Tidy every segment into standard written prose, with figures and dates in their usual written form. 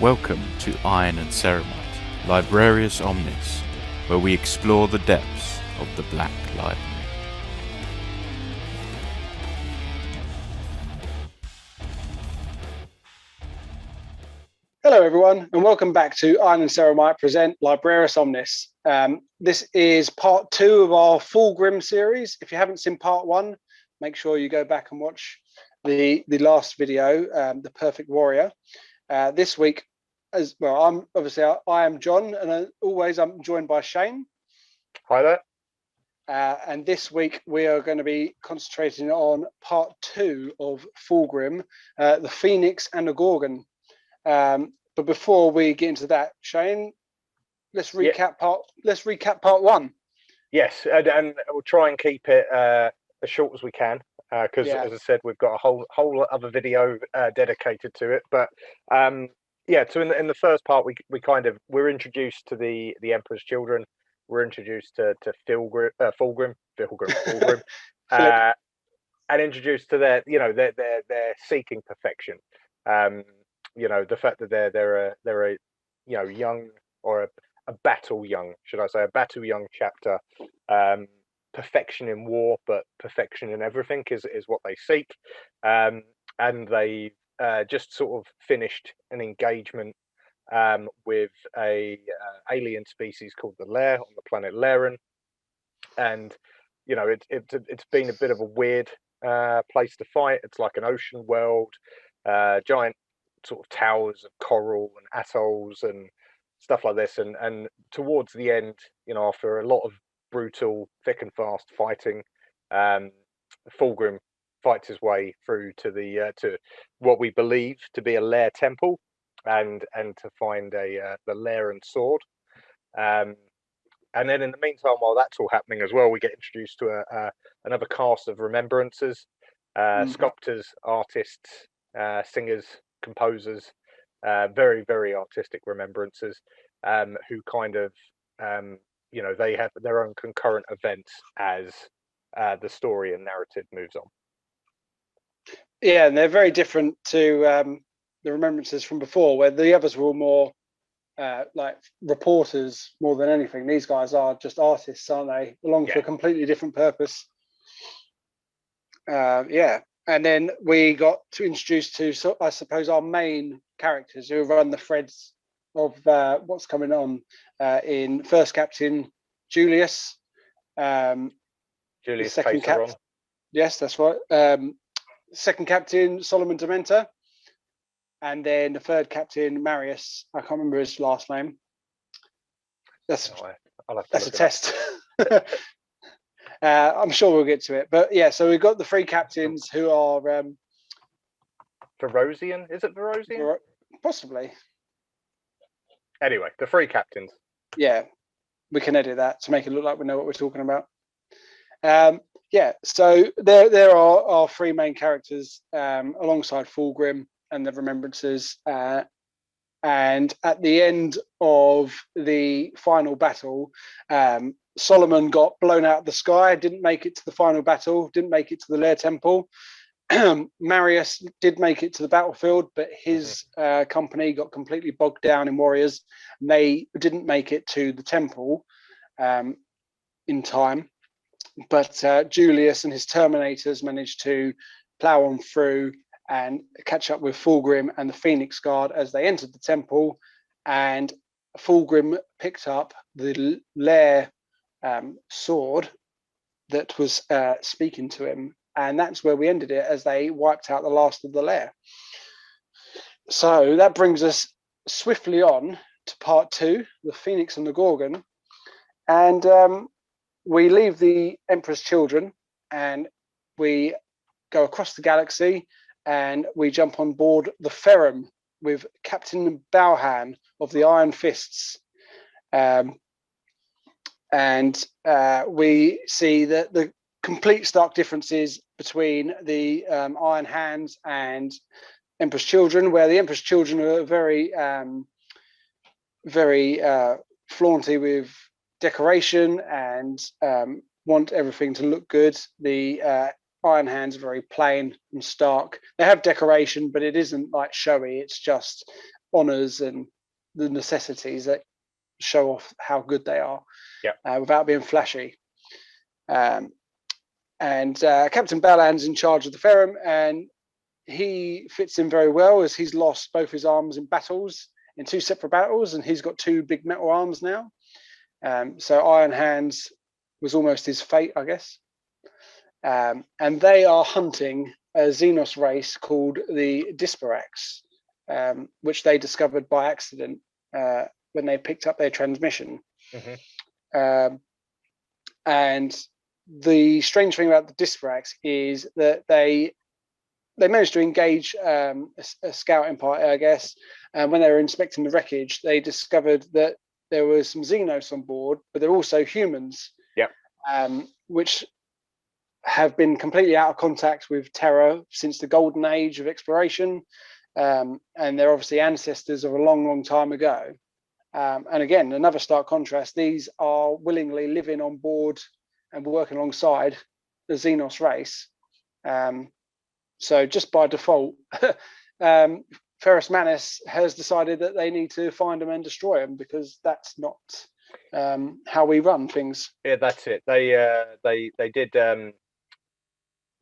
Welcome to Iron and Ceramite, Librarius Omnis, where we explore the depths of the Black Library. Hello everyone, and welcome back to Iron and Ceramite present Librarius Omnis. This is part 2 of our Fulgrim series. If you haven't seen part 1, make sure you go back and watch the last video, The Perfect Warrior. This week, as well, I am John, and I'm joined by Shane. Hi there. And this week we are going to be concentrating on part 2 of Fulgrim, the Phoenix and The Gorgon. But before we get into that, Shane, let's recap part 1. Yes, and we'll try and keep it as short as we can, because as I said, we've got a whole other video dedicated to it. But so in the first part, we're introduced to the Emperor's children. We're introduced to Fulgrim, and introduced to their seeking perfection. The fact that they're a young, or a battle young chapter. Perfection in war, but perfection in everything is what they seek. And they just sort of finished an engagement with a alien species called the Lair on the planet Laren, and it's been a bit of a weird place to fight. It's like an ocean world, giant sort of towers of coral and atolls and stuff like this, and towards the end, after a lot of brutal, thick and fast fighting, Fulgrim fights his way through to to what we believe to be a Lair temple, and to find the Lairan sword. And then in the meantime, while that's all happening as well, we get introduced to another cast of remembrances, sculptors, artists, singers, composers, very, very artistic remembrances, who kind of, they have their own concurrent events as the story and narrative moves on. Yeah, and they're very different to the remembrances from before, where the others were all more like reporters more than anything. These guys are just artists, aren't they? Along for a completely different purpose. And then we got to introduce to, I suppose, our main characters who run the threads of what's coming on in First Captain Julius. Julius second captain. Yes, that's right. Second Captain Solomon Dementor. And then the third Captain Marius. I can't remember his last name. That's a test. I'm sure we'll get to it, but yeah. So we've got the 3 captains who are Verosian. Is it Verosian? Possibly. Anyway, the 3 captains. Yeah, we can edit that to make it look like we know what we're talking about. So there are our 3 main characters alongside Fulgrim and the remembrances. And at the end of the final battle, Solomon got blown out of the sky, didn't make it to the final battle, didn't make it to the Lair Temple. Marius did make it to the battlefield, but his company got completely bogged down in warriors, and they didn't make it to the temple in time. But Julius and his Terminators managed to plow on through and catch up with Fulgrim and the Phoenix Guard as they entered the temple, and Fulgrim picked up the Lair sword that was speaking to him, and that's where we ended it, as they wiped out the last of the Lair. So that brings us swiftly on to part 2, the Phoenix and the Gorgon, and we leave the Emperor's children and we go across the galaxy, and we jump on board the Ferrum with Captain Bauhan of the Iron Fists. And we see that the complete stark differences between the Iron Hands and Emperor's Children, where the Emperor's Children are very, very flaunty with decoration and want everything to look good. The Iron Hands are very plain and stark. They have decoration, but it isn't like showy. It's just honors and the necessities that show off how good they are, without being flashy. And Captain Ballan's in charge of the Ferrum, and he fits in very well as he's lost both his arms in two separate battles, and he's got two big metal arms now. So Iron Hands was almost his fate, I guess. And they are hunting a Xenos race called the Disparax, which they discovered by accident when they picked up their transmission. And the strange thing about the Disparax is that they managed to engage a scouting party, I guess. And when they were inspecting the wreckage, they discovered that there was some Xenos on board, but there were also humans, which have been completely out of contact with Terra since the golden age of exploration. And they're obviously ancestors of a long, long time ago. And again, another stark contrast, these are willingly living on board and working alongside the Xenos race. So just by default, Ferrus Manus has decided that they need to find them and destroy them, because that's not how we run things. Yeah, that's it. They did.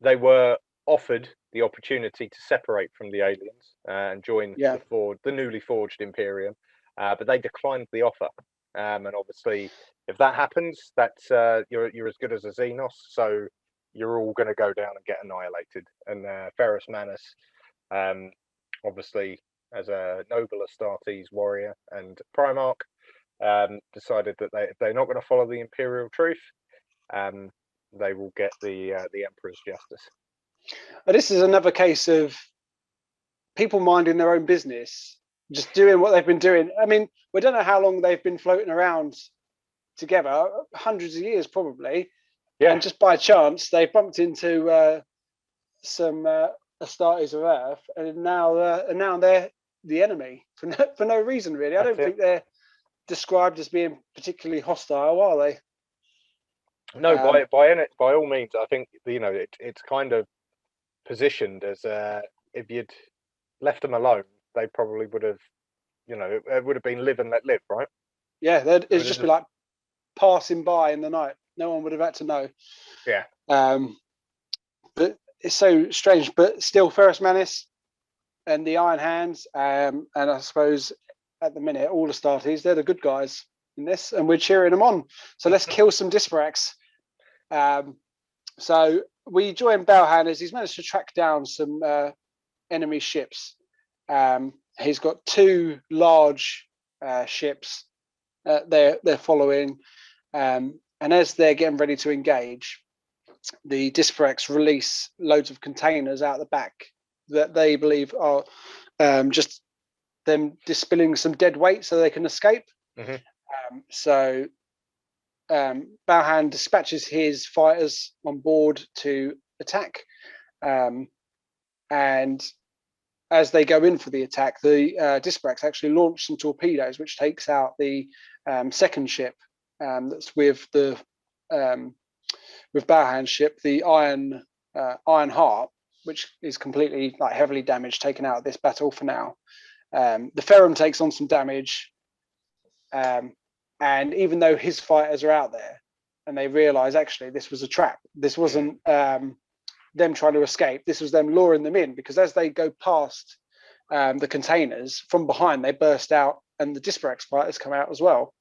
They were offered the opportunity to separate from the aliens and join the newly forged Imperium, but they declined the offer. And obviously, if that happens, that's you're as good as a Xenos, so you're all going to go down and get annihilated. And Ferrus Manus, obviously, as a noble Astartes warrior and Primarch, decided that if they're not going to follow the Imperial truth, they will get the Emperor's justice. This is another case of people minding their own business, just doing what they've been doing. I mean, we don't know how long they've been floating around together, hundreds of years probably. Yeah. And just by chance, they bumped into some Astartes of Earth, and now they're the enemy for no reason, really. I don't think they're described as being particularly hostile, are they? No, by all means. I think it's kind of positioned as if you'd left them alone, they probably would have, it would have been live and let live, right? Yeah, it'd just be like passing by in the night. No one would have had to know. Yeah. But it's so strange. But still, Ferrus Manus and the Iron Hands, and I suppose at the minute all the Astartes, they're the good guys in this, and we're cheering them on. So let's kill some Disparax. So we join Balhan as he's managed to track down some enemy ships. He's got two large ships they're following, and as they're getting ready to engage, the Disparax release loads of containers out the back that they believe are just them dispelling some dead weight so they can escape. So Balhan dispatches his fighters on board to attack, and as they go in for the attack, the Disparax actually launch some torpedoes, which takes out the second ship that's with the with Balhan's ship, the Iron Heart, which is completely heavily damaged, taken out of this battle for now. The Ferrum takes on some damage, and even though his fighters are out there, and they realise actually this was a trap, this wasn't them trying to escape, this was them luring them in, because as they go past the containers, from behind they burst out, and the Disparax fighters come out as well.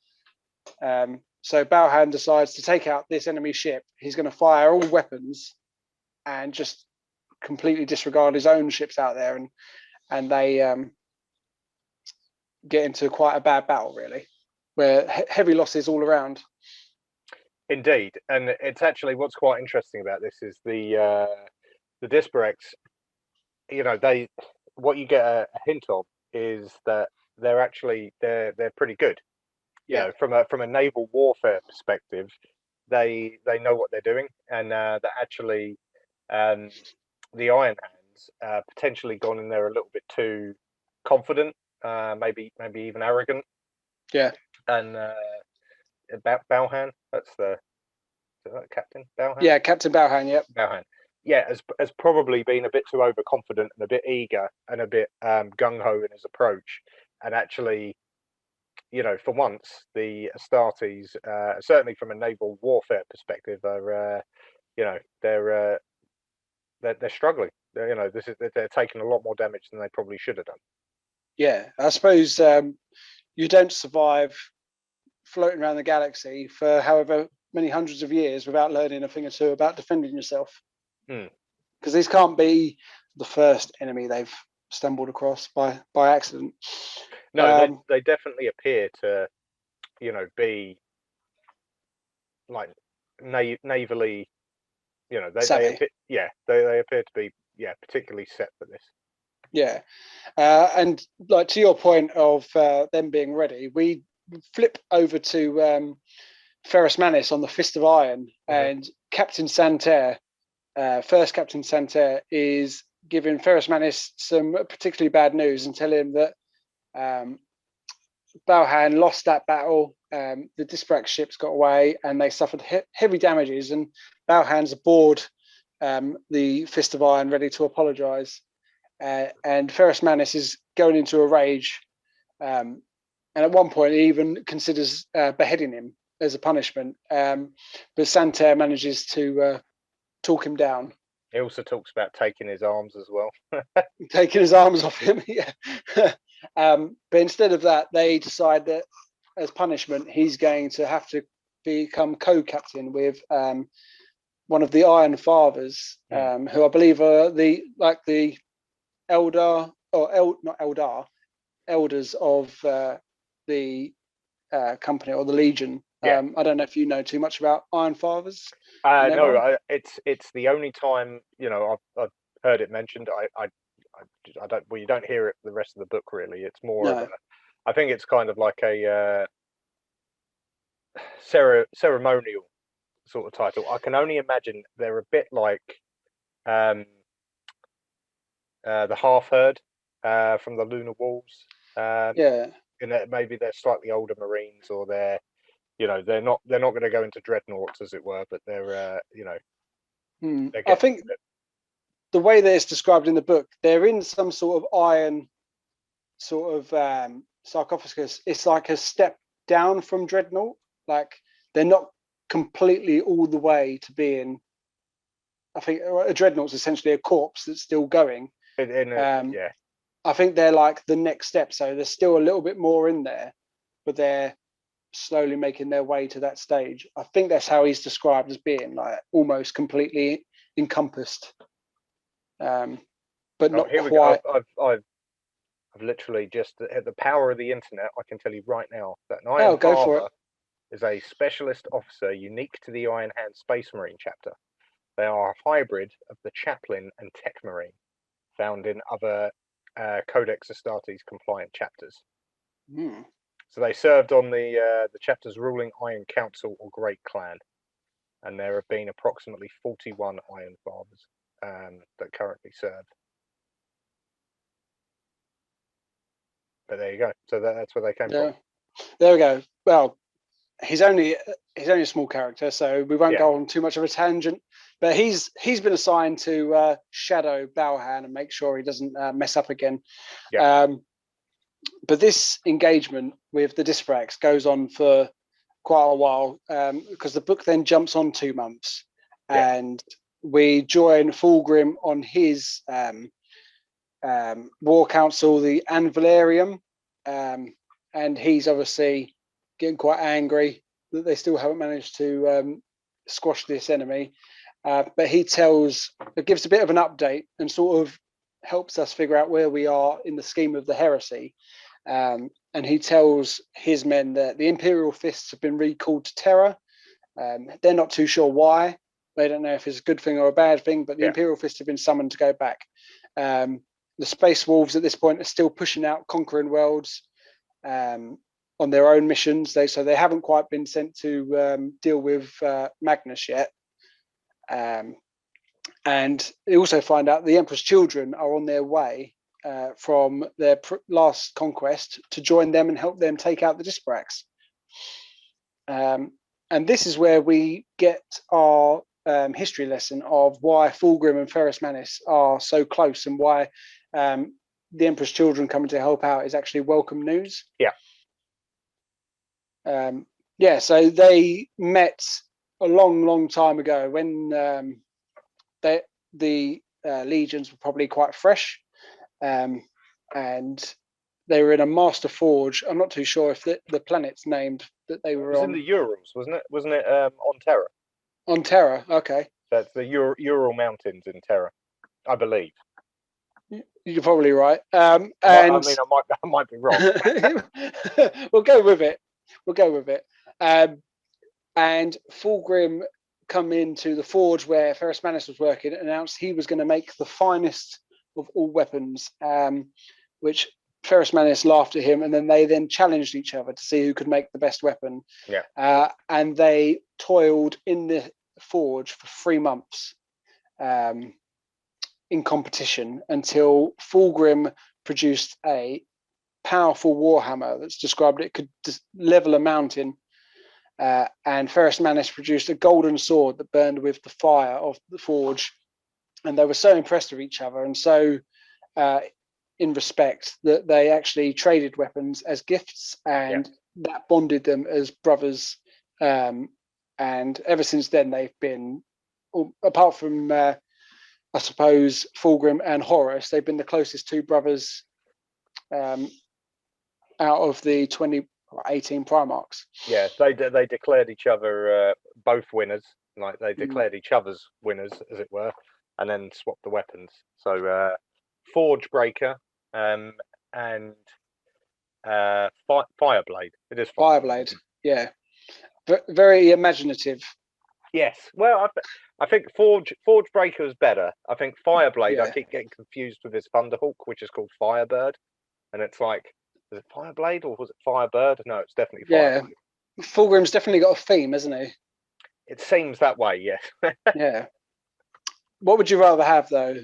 So Balhan decides to take out this enemy ship. He's going to fire all weapons and just completely disregard his own ships out there, and they get into quite a bad battle, really, where heavy losses all around. Indeed, and it's actually what's quite interesting about this is the Disparax. What you get a hint of is that they're pretty good. Yeah. From a naval warfare perspective, they know what they're doing, and that actually the Iron Hands potentially gone in there a little bit too confident, maybe even arrogant. Yeah. And about Balhan, is that Captain Balhan? Yeah, Captain Balhan. Yep. Balhan. Yeah, has probably been a bit too overconfident and a bit eager and a bit gung ho in his approach, and actually, for once, the Astartes, certainly from a naval warfare perspective, are they're struggling. They're taking a lot more damage than they probably should have done. Yeah, I suppose you don't survive floating around the galaxy for however many hundreds of years without learning a thing or two about defending yourself. Because these can't be the first enemy they've stumbled across by accident. No, they definitely appear to, be like navally, they appear to be particularly set for this. Yeah, and like to your point of them being ready, we flip over to Ferrus Manus on the Fist of Iron, and Captain Santerre, first Captain Santerre, is giving Ferrus Manus some particularly bad news and telling him that Balhan lost that battle. The Disprax ships got away and they suffered heavy damages, and Balhan's aboard the Fist of Iron ready to apologise. And Ferrus Manus is going into a rage, and at one point he even considers beheading him as a punishment. But Santerre manages to talk him down. He also talks about taking his arms as well. Taking his arms off him, yeah. But instead of that, they decide that as punishment, he's going to have to become co-captain with one of the Iron Fathers, who I believe are the elders of the company or the Legion. I don't know if you know too much about Iron Fathers. No, it's the only time I've heard it mentioned. I don't. Well, you don't hear it the rest of the book really. It's more of I think it's kind of like a ceremonial sort of title. I can only imagine they're a bit like the Half Herd from the Lunar Wolves. In that maybe they're slightly older Marines, or they're not going to go into dreadnoughts, as it were, but they're I think the way that it's described in the book, they're in some sort of iron sort of sarcophagus. It's like a step down from dreadnought. Like they're not completely all the way to being. I think a dreadnought's essentially a corpse that's still going. I think they're like the next step. So there's still a little bit more in there, but they're slowly making their way to that stage. I think that's how he's described as being like almost completely encompassed, but not quite. I've literally just at the power of the internet. I can tell you right now that an Iron Father is a specialist officer unique to the Iron Hand Space Marine chapter. They are a hybrid of the Chaplain and Tech Marine, found in other Codex Astartes compliant chapters. So they served on the chapter's ruling Iron Council or Great Clan, and there have been approximately 41 Iron Fathers that currently serve. But there you go. So that's where they came from. There we go. Well, he's only a small character, so we won't go on too much of a tangent. But he's been assigned to shadow Balhan and make sure he doesn't mess up again. But this engagement with the Disprax goes on for quite a while, because the book then jumps on 2 months, and we join Fulgrim on his war council, the Anvilarium, and he's obviously getting quite angry that they still haven't managed to squash this enemy. But he gives a bit of an update and sort of helps us figure out where we are in the scheme of the heresy. And he tells his men that the Imperial Fists have been recalled to Terra. They're not too sure why. They don't know if it's a good thing or a bad thing, but the Imperial Fists have been summoned to go back. The Space Wolves at this point are still pushing out conquering worlds on their own missions. So they haven't quite been sent to deal with Magnus yet. And they also find out the Emperor's children are on their way from their last conquest to join them and help them take out the Disprax. And this is where we get our history lesson of why Fulgrim and Ferrus Manus are so close, and why the Emperor's children coming to help out is actually welcome news. Yeah. So they met a long time ago when the legions were probably quite fresh, and they were in a master forge. I'm not too sure if the planet's named that they were on. It was in the Urals, wasn't it? Wasn't it on Terra? On Terra, okay. That's the Ural Mountains in Terra, I believe. You're probably right. I might be wrong. We'll go with it. And Fulgrim come into the forge where Ferrus Manus was working and announced he was going to make the finest of all weapons, which Ferrus Manus laughed at him, and then they challenged each other to see who could make the best weapon. Yeah. And they toiled in the forge for 3 months in competition until Fulgrim produced a powerful warhammer that's described it could level a mountain, and Ferrus Manus produced a golden sword that burned with the fire of the forge, and they were so impressed with each other and so in respect that they actually traded weapons as gifts, and that bonded them as brothers, and ever since then they've been, apart from I suppose Fulgrim and Horus, they've been the closest two brothers out of the 18 Primarchs. Yeah, they declared each other both winners, like they declared each other's winners, as it were, and then swapped the weapons. So Forge Breaker and Fireblade. It is Fireblade, yeah. Very imaginative. Yes. Well, I think Forge Breaker is better. I think Fireblade, I keep getting confused with his Thunderhawk, which is called Firebird. And it's like, is it Fireblade or was it Firebird? No, it's definitely Fireblade. Yeah. Fulgrim's definitely got a theme, hasn't he? It seems that way, yes. Yeah. What would you rather have, though?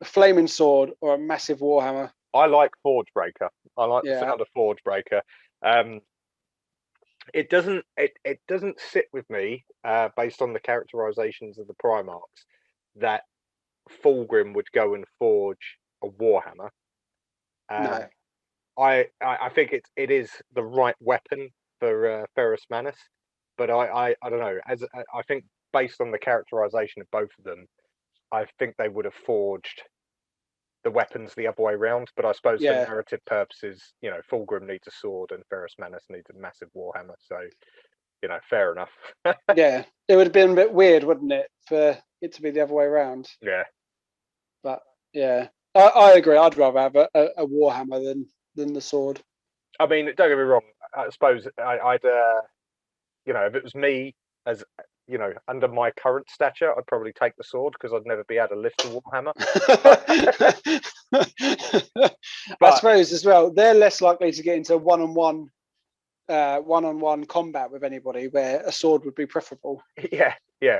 A flaming sword or a massive warhammer? I like Forge Breaker. I like the sound of Forge Breaker. It doesn't sit with me, based on the characterizations of the Primarchs, that Fulgrim would go and forge a warhammer. No. I think it is the right weapon for Ferrus Manus, but I don't know. I think based on the characterization of both of them, I think they would have forged the weapons the other way around. But I suppose for narrative purposes, Fulgrim needs a sword and Ferrus Manus needs a massive warhammer. So, fair enough. Yeah, it would have been a bit weird, wouldn't it, for it to be the other way around? Yeah. But yeah, I agree. I'd rather have a warhammer than the sword. I mean, don't get me wrong. I suppose I'd if it was me, as under my current stature, I'd probably take the sword because I'd never be able to lift the warhammer. I suppose as well, they're less likely to get into one-on-one combat with anybody, where a sword would be preferable. Yeah.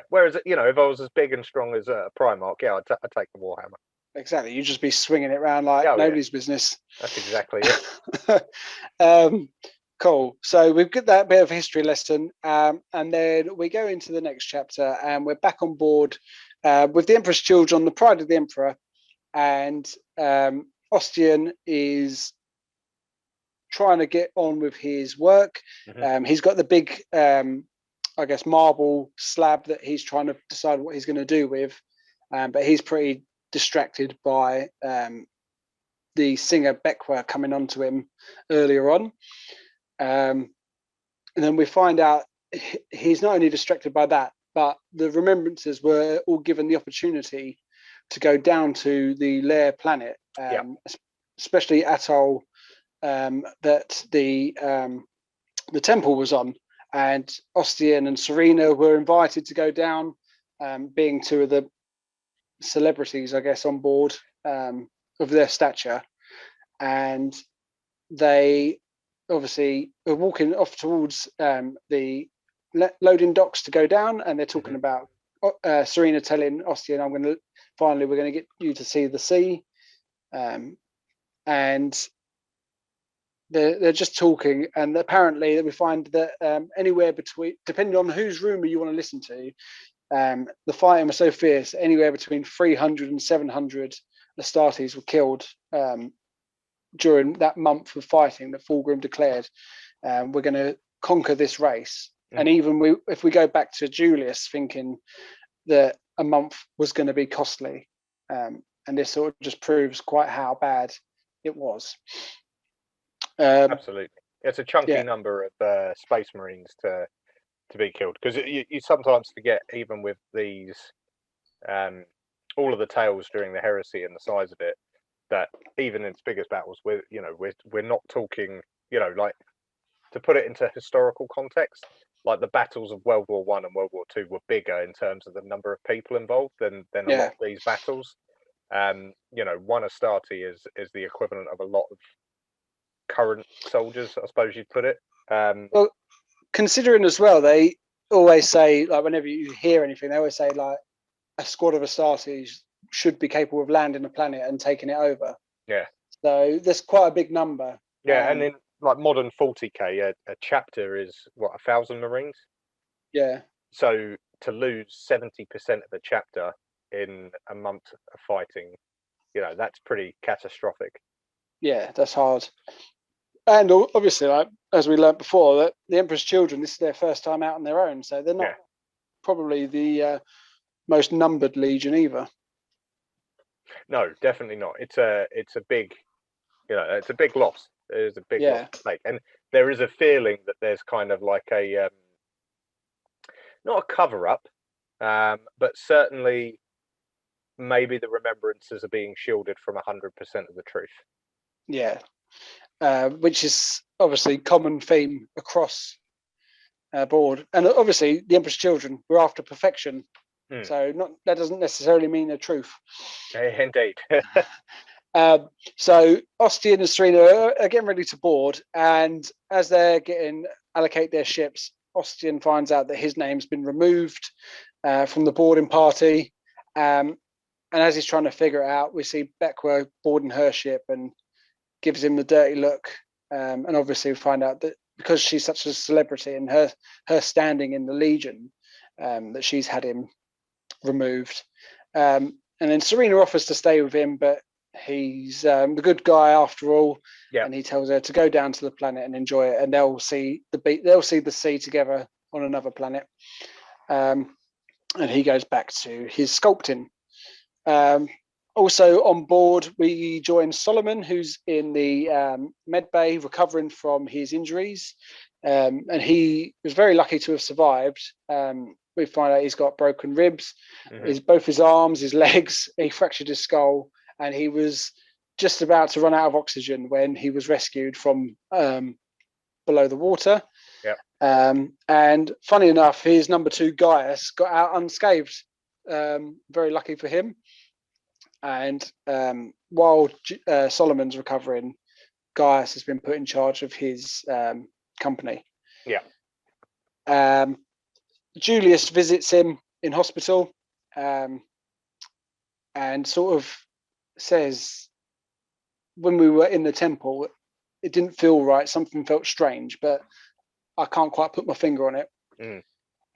Whereas, if I was as big and strong as a Primarch, I'd take the warhammer. Exactly. You'd just be swinging it around like nobody's business. That's exactly it. Cool. So we've got that bit of a history lesson, and then we go into the next chapter, and we're back on board with the Emperor's children, the Pride of the Emperor, and Ostian is trying to get on with his work. He's got the big, marble slab that he's trying to decide what he's going to do with, but he's pretty distracted by the singer Bekwa coming onto him earlier on. And then we find out he's not only distracted by that, but the remembrances were all given the opportunity to go down to the Lair planet, especially Atoll, that the temple was on, and Ostian and Serena were invited to go down, being two of the celebrities, I guess, on board of their stature, and they obviously are walking off towards the loading docks to go down, and they're talking about Serena telling Ostian, we're going to get you to see the sea, and they're just talking, and apparently we find that anywhere between, depending on whose rumor you want to listen to, the fighting was so fierce, anywhere between 300 and 700 Astartes were killed during that month of fighting that Fulgrim declared, we're going to conquer this race. And even if we go back to Julius thinking that a month was going to be costly, and this sort of just proves quite how bad it was. Absolutely. It's a chunky number of Space Marines to be killed, because you sometimes forget, even with these all of the tales during the heresy and the size of it, that even in its biggest battles, we're not talking, like, to put it into historical context, like the battles of World War I and World War II were bigger in terms of the number of people involved than a lot of these battles. One Astarte is the equivalent of a lot of current soldiers, I suppose you'd put it. Well, considering as well, they always say, like, whenever you hear anything, they always say, like, a squad of Astartes should be capable of landing a planet and taking it over. Yeah. So there's quite a big number. Yeah, and in like modern 40k, a chapter is what, 1,000 Marines. Yeah. So to lose 70% of a chapter in a month of fighting, that's pretty catastrophic. Yeah, that's hard. And obviously, like, as we learnt before, that the Emperor's Children, this is their first time out on their own, so they're not probably the most numbered legion either. No, definitely not. It's a big, it's a big loss. There's a big loss to take, and there is a feeling that there's kind of like a not a cover up, but certainly maybe the remembrances are being shielded from 100% of the truth. Yeah. Which is obviously common theme across board, and obviously the Emperor's Children were after perfection, so that doesn't necessarily mean the truth. Indeed. So Ostian and Serena are getting ready to board, and as they're allocate their ships, Ostian finds out that his name's been removed from the boarding party, and as he's trying to figure it out, we see Beckwer boarding her ship and gives him the dirty look, and obviously we find out that because she's such a celebrity and her standing in the Legion, that she's had him removed. And then Serena offers to stay with him, but he's the good guy after all, and he tells her to go down to the planet and enjoy it, and they'll see the sea together on another planet. And he goes back to his sculpting. Also on board, we join Solomon, who's in the med bay recovering from his injuries, and he was very lucky to have survived. We find out he's got broken ribs, both his arms, his legs. He fractured his skull, and he was just about to run out of oxygen when he was rescued from below the water. And funny enough, his number 2 Gaius got out unscathed. Very lucky for him. And while Solomon's recovering, Gaius has been put in charge of his company. Julius visits him in hospital, and sort of says, when we were in the temple, it didn't feel right. Something felt strange, but I can't quite put my finger on it.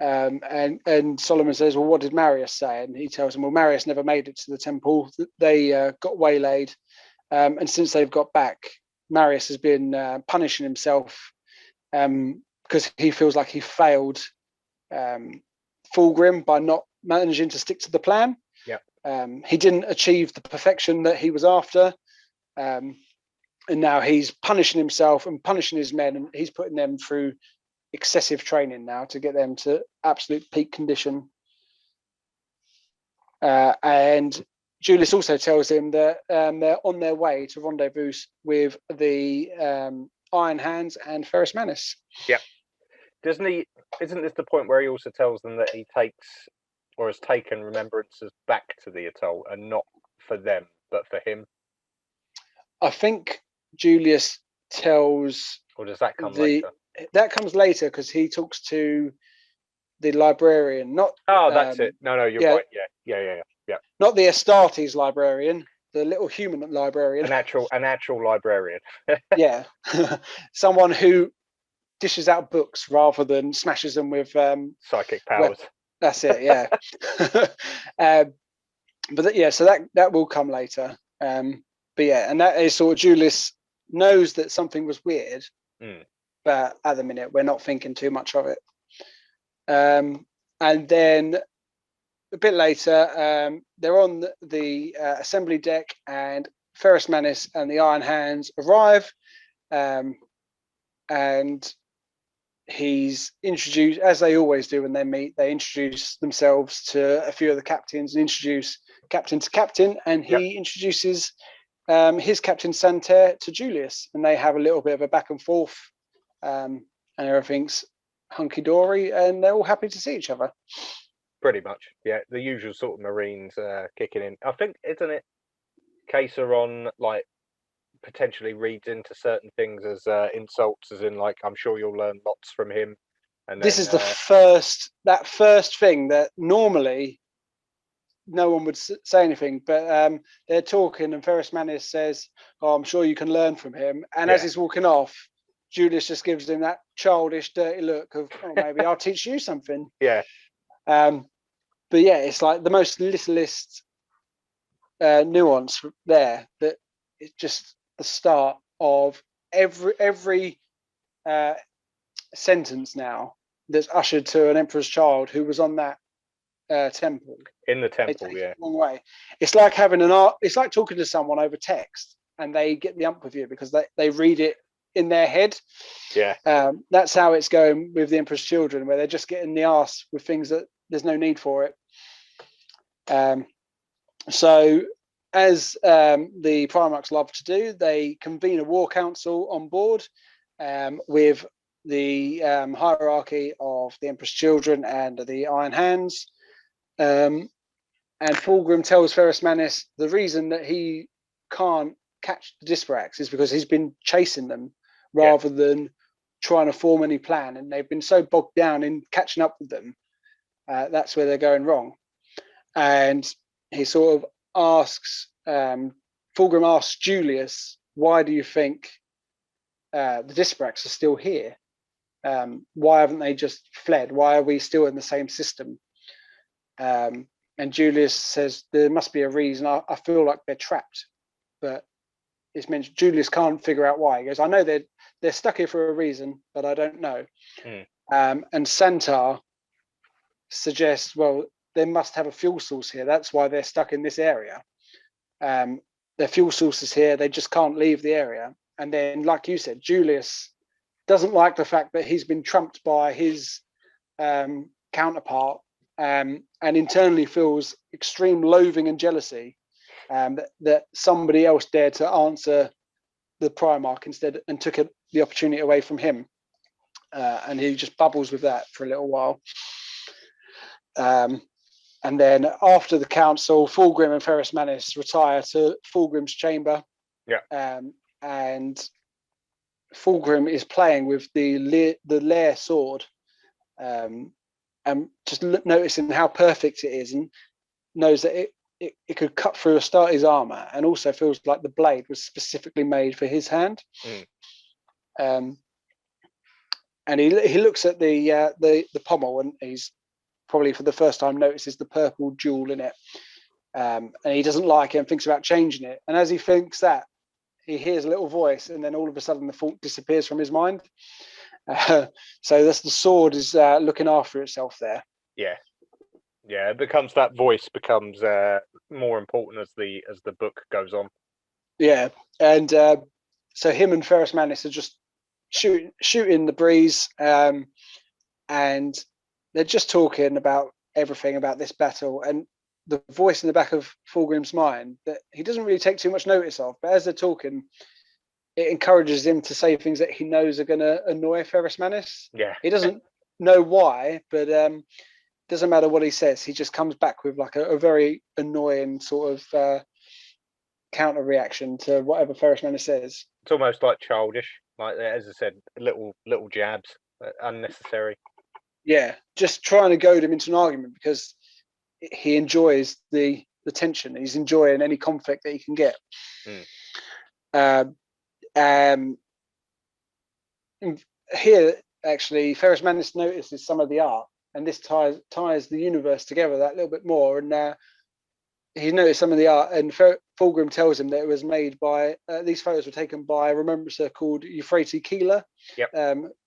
And Solomon says, well, what did Marius say? And he tells him, well, Marius never made it to the temple. They got waylaid. And since they've got back, Marius has been punishing himself because he feels like he failed Fulgrim by not managing to stick to the plan. He didn't achieve the perfection that he was after. And now he's punishing himself and punishing his men, and he's putting them through excessive training now to get them to absolute peak condition. And Julius also tells him that they're on their way to rendezvous with the Iron Hands and Ferrus Manus. Isn't this the point where he also tells them that he takes or has taken remembrances back to the atoll, and not for them but for him? I think Julius tells, or does that come later? That comes later, because he talks to the librarian, not. Oh, that's it. No, you're right. Yeah. Not the Astartes librarian, the little human librarian. An actual librarian. Yeah, someone who dishes out books rather than smashes them with psychic powers. That's it. Yeah. So that will come later. But yeah, and that is sort of Julius knows that something was weird, but at the minute we're not thinking too much of it. And then a bit later, they're on the assembly deck, and Ferrus Manus and the Iron Hands arrive, and he's introduced, as they always do when they meet. They introduce themselves to a few of the captains and introduce captain to captain, and he introduces his captain Santerre to Julius, and they have a little bit of a back and forth, and everything's hunky-dory, and they're all happy to see each other. Pretty much, yeah. The usual sort of Marines kicking in. I think, isn't it Caesar like potentially reads into certain things as insults, as in like, I'm sure you'll learn lots from him. And this is the first thing that normally no one would say anything, but they're talking, and Ferrus Manus says, "Oh, I'm sure you can learn from him." And as he's walking off, Julius just gives him that childish, dirty look of, "Oh, maybe I'll teach you something." Yeah. But yeah, it's like the most littlest nuance there, that it's just the start of every sentence now that's ushered to an emperor's child who was on that temple. In the temple, yeah. Long way. It's like having it's like talking to someone over text, and they get the ump with you because they read it in their head. Yeah. That's how it's going with the Emperor's Children, where they're just getting the arse with things that there's no need for it. So as the Primarchs love to do, they convene a war council on board with the hierarchy of the Emperor's Children and the Iron Hands. And Fulgrim tells Ferrus Manus the reason that he can't catch the Disparax is because he's been chasing them rather than trying to form any plan, and they've been so bogged down in catching up with them. That's where they're going wrong. And he sort of asks, Fulgrim asks Julius, why do you think the Disparax are still here? Why haven't they just fled? Why are we still in the same system? And Julius says, there must be a reason. I feel like they're trapped. But it's mentioned, Julius can't figure out why. He goes, I know they're stuck here for a reason, but I don't know. And Santerre suggests, well, they must have a fuel source here. That's why they're stuck in this area. Their fuel source is here. They just can't leave the area. And then, like you said, Julius doesn't like the fact that he's been trumped by his counterpart, and internally feels extreme loathing and jealousy that somebody else dared to answer the Primarch instead and took the opportunity away from him. And he just bubbles with that for a little while. And then after the council, Fulgrim and Ferrus Manus retire to Fulgrim's chamber. And Fulgrim is playing with the lair sword, and just noticing how perfect it is, and knows that it could cut through Astarte's armor, and also feels like the blade was specifically made for his hand. And he looks at the pommel, and he's probably for the first time notices the purple jewel in it, and he doesn't like it and thinks about changing it. And as he thinks that, he hears a little voice, and then all of a sudden the thought disappears from his mind. So that's the sword is looking after itself there. It becomes, that voice becomes more important as the book goes on. And so him and Ferrus Manus are just shooting the breeze, and they're just talking about everything about this battle, and the voice in the back of Fulgrim's mind that he doesn't really take too much notice of, but as they're talking, it encourages him to say things that he knows are going to annoy Ferrus Manus. He doesn't know why, but doesn't matter what he says, he just comes back with like a very annoying sort of counter reaction to whatever Ferrus Manus says. It's almost like childish, like, as I said, little jabs, unnecessary. Just trying to goad him into an argument because he enjoys the tension. He's enjoying any conflict that he can get. Here, actually, Ferrus Manus notices some of the art, and this ties the universe together that little bit more. And he noticed some of the art, and Fulgrim tells him that it was made by these photos were taken by a remembrancer called Euphrates Keeler. Yep.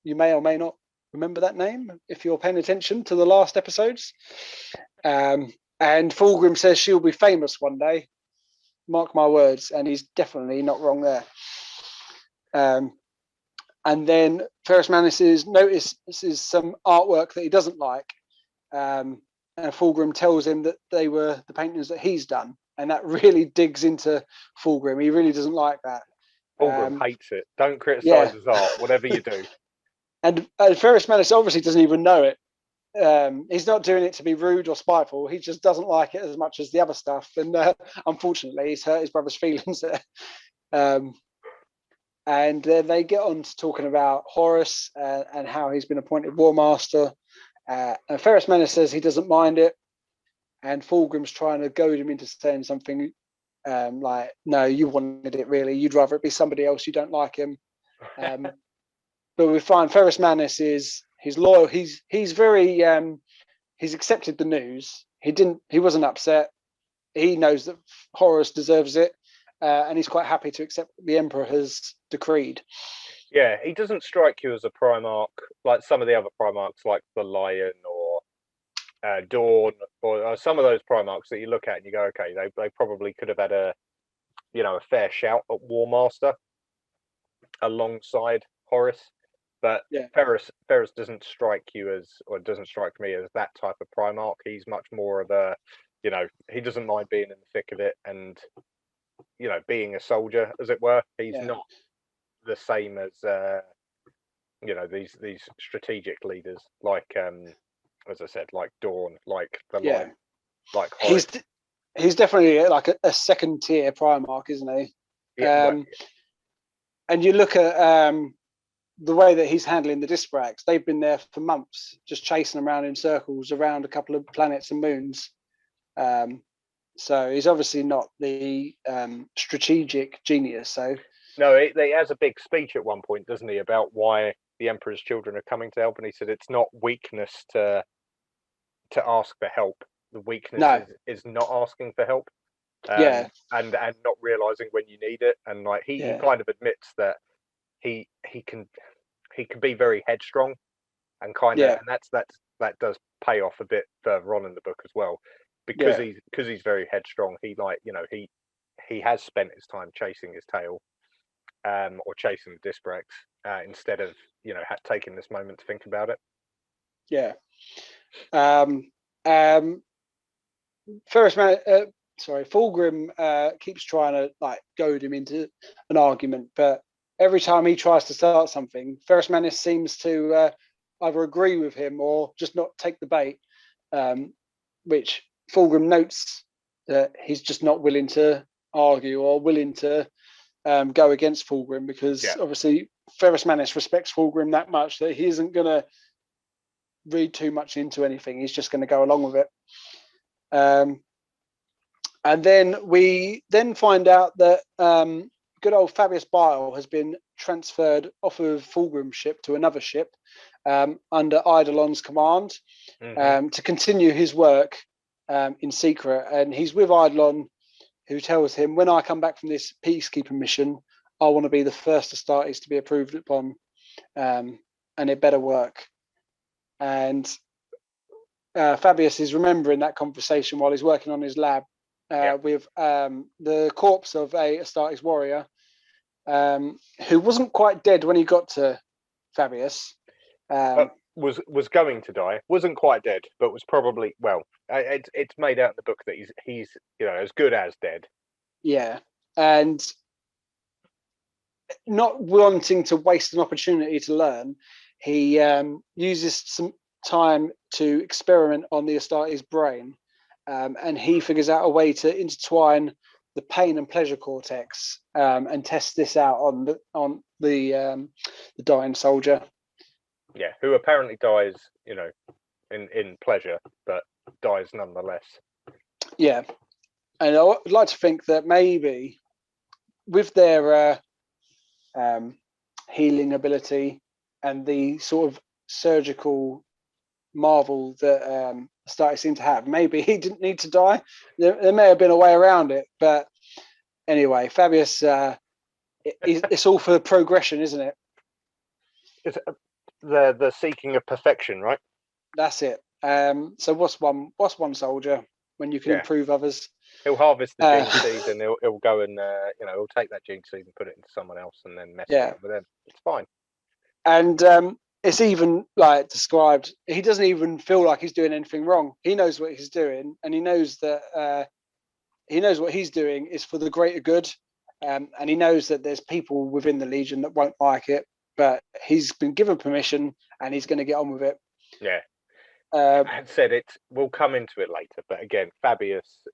You may or may not remember that name if you're paying attention to the last episodes. And Fulgrim says she'll be famous one day. Mark my words, and he's definitely not wrong there. And then Ferrus Manus notices some artwork that he doesn't like. And Fulgrim tells him that they were the paintings that he's done. And that really digs into Fulgrim. He really doesn't like that. Fulgrim hates it. Don't criticise his art, whatever you do. And Ferrus Manus obviously doesn't even know it. He's not doing it to be rude or spiteful. He just doesn't like it as much as the other stuff. And unfortunately, he's hurt his brother's feelings there. And they get on to talking about Horus and how he's been appointed War Master. And Ferrus Manus says he doesn't mind it. And Fulgrim's trying to goad him into saying something like, no, you wanted it really. You'd rather it be somebody else. You don't like him. But we find Ferrus Manus he's loyal. He's very he's accepted the news. He wasn't upset. He knows that Horus deserves it. And he's quite happy to accept what the Emperor has decreed. Yeah, he doesn't strike you as a Primarch like some of the other Primarchs, like the Lion or Dawn, or some of those Primarchs that you look at and you go, okay, they probably could have had a fair shout at War Master alongside Horus. But Ferrus doesn't strike you as, or doesn't strike me as that type of Primarch. He's much more of a, he doesn't mind being in the thick of it and, being a soldier, as it were. He's not the same as, these strategic leaders like, as I said, like Dawn, like the Lion, like Horus. He's definitely like a second tier Primarch, isn't he? Yeah, and you look at the way that he's handling the Disbrax. They've been there for months, just chasing them around in circles around a couple of planets and moons. So he's obviously not the strategic genius. So no, he has a big speech at one point, doesn't he, about why the Emperor's children are coming to help, and he said it's not weakness to ask for help. The weakness is not asking for help. And not realizing when you need it, and like he kind of admits that he can be very headstrong, and and that does pay off a bit further on in the book as well, because he's very headstrong. He he has spent his time chasing his tail, or chasing the Disbrax, instead of taking this moment to think about it. Fulgrim keeps trying to goad him into an argument, but every time he tries to start something, Ferrus Manus seems to either agree with him or just not take the bait, which Fulgrim notes that he's just not willing to argue or willing to go against Fulgrim, because obviously Ferrus Manus respects Fulgrim that much that he isn't going to read too much into anything. He's just going to go along with it. And then we find out that good old Fabius Bile has been transferred off of Fulgrim's ship to another ship under Eidolon's command, to continue his work in secret. And he's with Eidolon, who tells him, when I come back from this peacekeeping mission, I want to be the first Astartes to be approved upon, and it better work. And Fabius is remembering that conversation while he's working on his lab with the corpse of a Astartes warrior, who wasn't quite dead when he got to Fabius. Was going to die, wasn't quite dead, but was probably, it's made out in the book that he's as good as dead. Yeah, and not wanting to waste an opportunity to learn, he uses some time to experiment on the Astartes brain, and he figures out a way to intertwine the pain and pleasure cortex, and test this out on the dying soldier. Yeah, who apparently dies, in pleasure, but dies nonetheless. Yeah, and I would like to think that maybe with their healing ability and the sort of surgical marvel that Astartes seemed to have. Maybe he didn't need to die. There may have been a way around it, but anyway, Fabius, it's all for progression, isn't it? It's the seeking of perfection, right? That's it. So what's one soldier when you can improve others? He'll harvest the gene seed, and he'll go and he'll take that gene seed and put it into someone else, and then mess it with them. It's fine. And it's even like described. He doesn't even feel like he's doing anything wrong. He knows what he's doing, and he knows that what he's doing is for the greater good. And he knows that there's people within the Legion that won't like it, but he's been given permission, and he's going to get on with it. Yeah. I said it. We'll come into it later, but again, Fabius,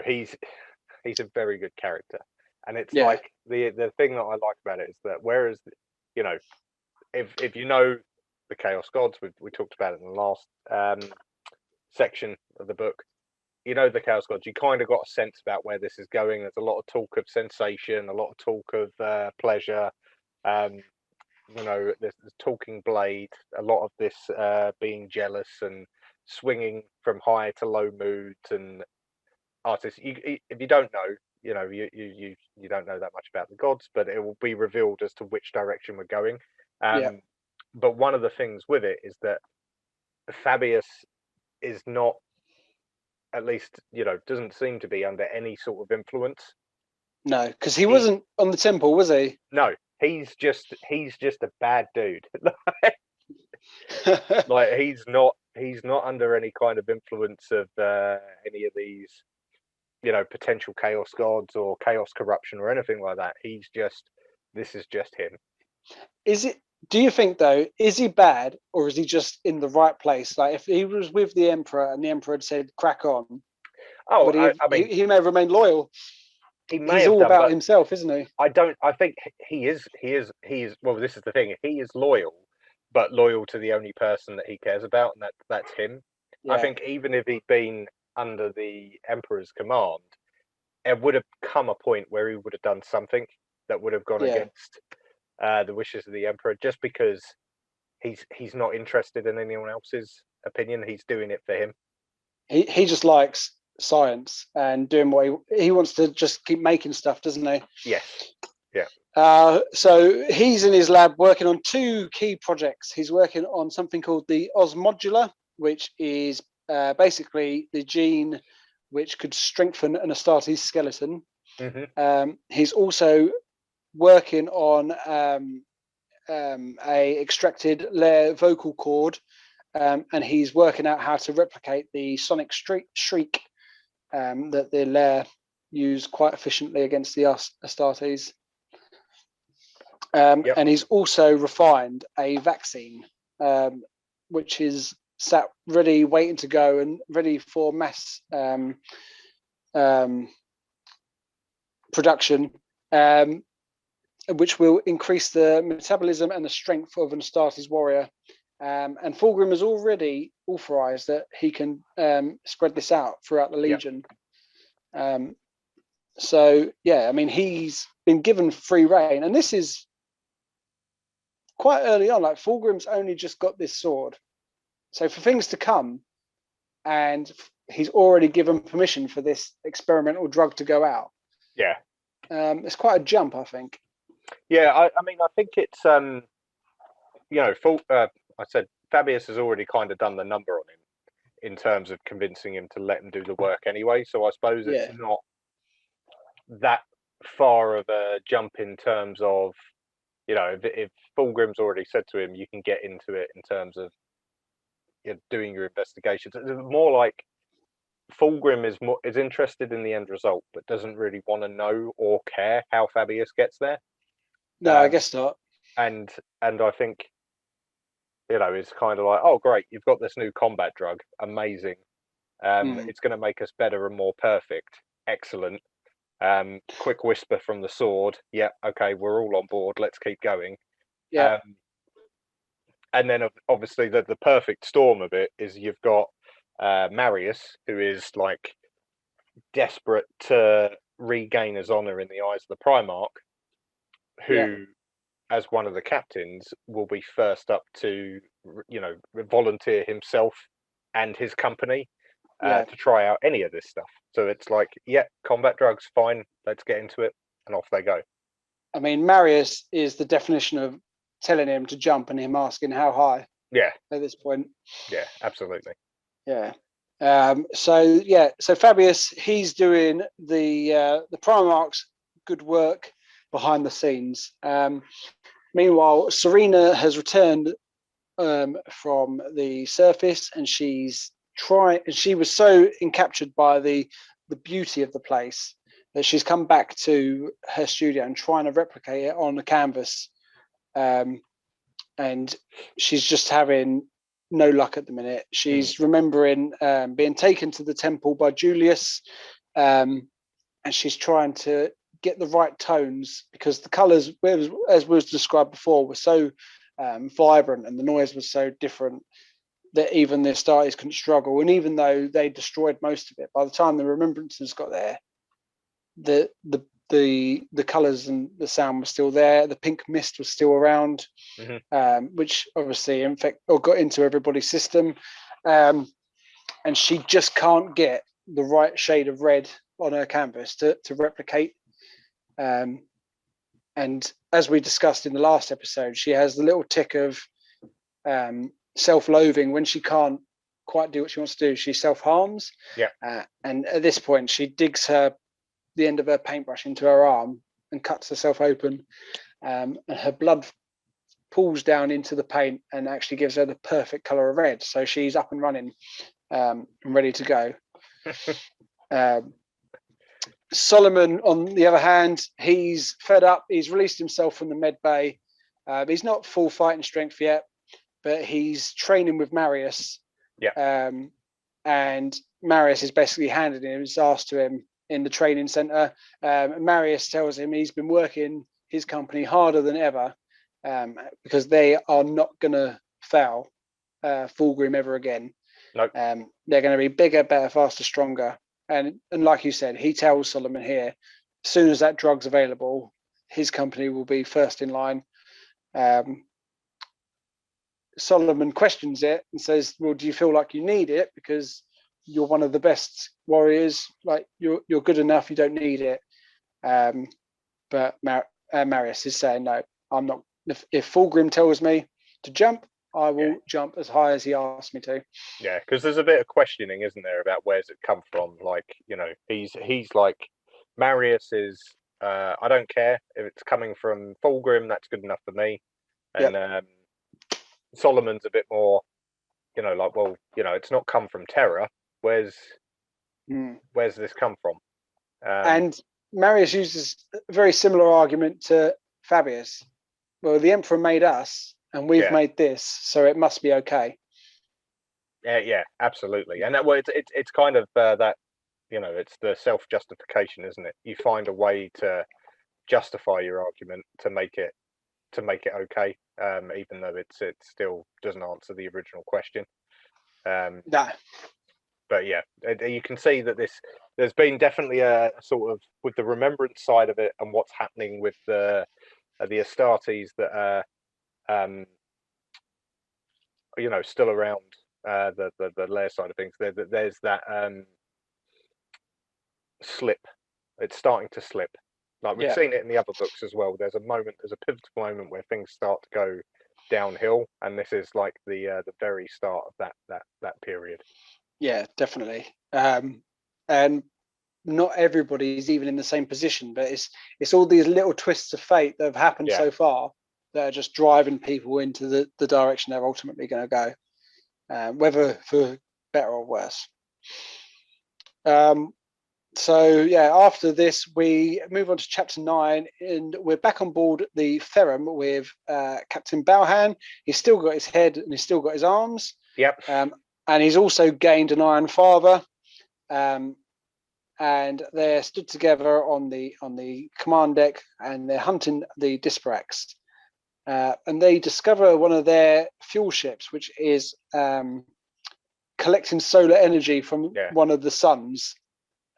he's a very good character, and it's like the thing that I like about it is that whereas if you know the Chaos Gods, we talked about it in the last section of the book. You know the Chaos Gods. You kind of got a sense about where this is going. There's a lot of talk of sensation, a lot of talk of pleasure. There's talking blade, a lot of this being jealous and swinging from high to low moods and artists. If you don't know, you don't know that much about the gods, but it will be revealed as to which direction we're going. But one of the things with it is that Fabius is not, at least doesn't seem to be under any sort of influence. No, because he wasn't on the temple, was he? No. He's just a bad dude. Like he's not under any kind of influence of any of these, potential chaos gods or chaos corruption or anything like that. This is just him. Do you think though, is he bad or is he just in the right place? Like if he was with the Emperor and the Emperor had said crack on, he may have remained loyal. He's all about himself, isn't he? I think he is. Well, this is the thing. He is loyal, but loyal to the only person that he cares about, and that's him. Yeah. I think even if he'd been under the Emperor's command, it would have come a point where he would have done something that would have gone against the wishes of the Emperor, just because he's not interested in anyone else's opinion. He's doing it for him. He just likes science and doing what he wants to just keep making stuff, doesn't he? Yes. Yeah. So he's in his lab working on two key projects. He's working on something called the Osmodular, which is basically the gene which could strengthen an Astartes skeleton. Mm-hmm. He's also working on a extracted layer vocal cord, and he's working out how to replicate the sonic shriek that the lair use quite efficiently against the Astartes. And he's also refined a vaccine, which is sat ready, waiting to go and ready for mass production, which will increase the metabolism and the strength of an Astartes warrior. And Fulgrim has already authorized that he can spread this out throughout the Legion. He's been given free reign, and this is quite early on. Like Fulgrim's only just got this sword, so for things to come, and he's already given permission for this experimental drug to go out. Yeah, it's quite a jump, I think. Yeah, I think it's I said Fabius has already kind of done the number on him in terms of convincing him to let him do the work anyway. So I suppose it's not that far of a jump in terms of, if Fulgrim's already said to him, you can get into it in terms of doing your investigations. It's more like Fulgrim is interested in the end result, but doesn't really want to know or care how Fabius gets there. No, I guess not. And I think, it's kind of like, oh, great, you've got this new combat drug. Amazing. It's going to make us better and more perfect. Excellent. Quick whisper from the sword. Yeah, okay, we're all on board. Let's keep going. Yeah. And then obviously the perfect storm of it is you've got Marius, who is like desperate to regain his honor in the eyes of the Primarch, who as one of the captains, will be first up to, volunteer himself and his company to try out any of this stuff. So it's like, combat drugs, fine, let's get into it, and off they go. I mean, Marius is the definition of telling him to jump and him asking how high. Yeah. At this point. Yeah, absolutely. Yeah. So Fabius, he's doing the Primarch's good work behind the scenes. Meanwhile, Serena has returned from the surface, and she was so encaptured by the beauty of the place that she's come back to her studio and trying to replicate it on the canvas. And she's just having no luck at the minute. She's remembering being taken to the temple by Julius, and she's trying to get the right tones because the colours, as was described before, were so vibrant and the noise was so different that even the Astartes couldn't struggle. And even though they destroyed most of it, by the time the Remembrances got there, the colours and the sound was still there. The pink mist was still around, which obviously got into everybody's system. And she just can't get the right shade of red on her canvas to replicate. And as we discussed in the last episode, she has the little tick of self-loathing when she can't quite do what she wants to do. She self-harms. And at this point, she digs the end of her paintbrush into her arm and cuts herself open. And her blood pools down into the paint and actually gives her the perfect colour of red. So she's up and running and ready to go. Solomon, on the other hand, he's fed up. He's released himself from the med bay. He's not full fighting strength yet, but he's training with Marius. And Marius is basically handing his ass to him in the training centre. Marius tells him he's been working his company harder than ever because they are not going to fail Fulgrim ever again. Nope. They're going to be bigger, better, faster, stronger. And like you said, he tells Solomon here, as soon as that drug's available, his company will be first in line. Solomon questions it and says, well, do you feel like you need it? Because you're one of the best warriors. Like you're good enough. You don't need it. But Marius is saying, no, I'm not. If Fulgrim tells me to jump, I will jump as high as he asks me to. Yeah, because there's a bit of questioning, isn't there, about where's it come from? Like, he's like, Marius is, I don't care if it's coming from Fulgrim, that's good enough for me. And Solomon's a bit more, like, well, it's not come from Terra. Where's this come from? And Marius uses a very similar argument to Fabius. Well, the Emperor made us, and we've made this, so it must be okay. Yeah, absolutely. And that way, it's kind of that, it's the self-justification, isn't it? You find a way to justify your argument to make it okay, even though it still doesn't answer the original question. But yeah, you can see that there's been definitely a sort of, with the remembrance side of it and what's happening with the Astartes that are still around the lair side of things. There's that slip. It's starting to slip. Like we've seen it in the other books as well. There's a pivotal moment where things start to go downhill, and this is like the very start of that period. Yeah, definitely. And not everybody is even in the same position, but it's all these little twists of fate that have happened so far that are just driving people into the direction they're ultimately going to go, whether for better or worse. After this, we move on to chapter 9, and we're back on board the Ferrum with Captain Balhan. He's still got his head and he's still got his arms. Yep. And he's also gained an Iron Father. And they're stood together on the command deck, and they're hunting the Disparax. And they discover one of their fuel ships, which is collecting solar energy from one of the suns.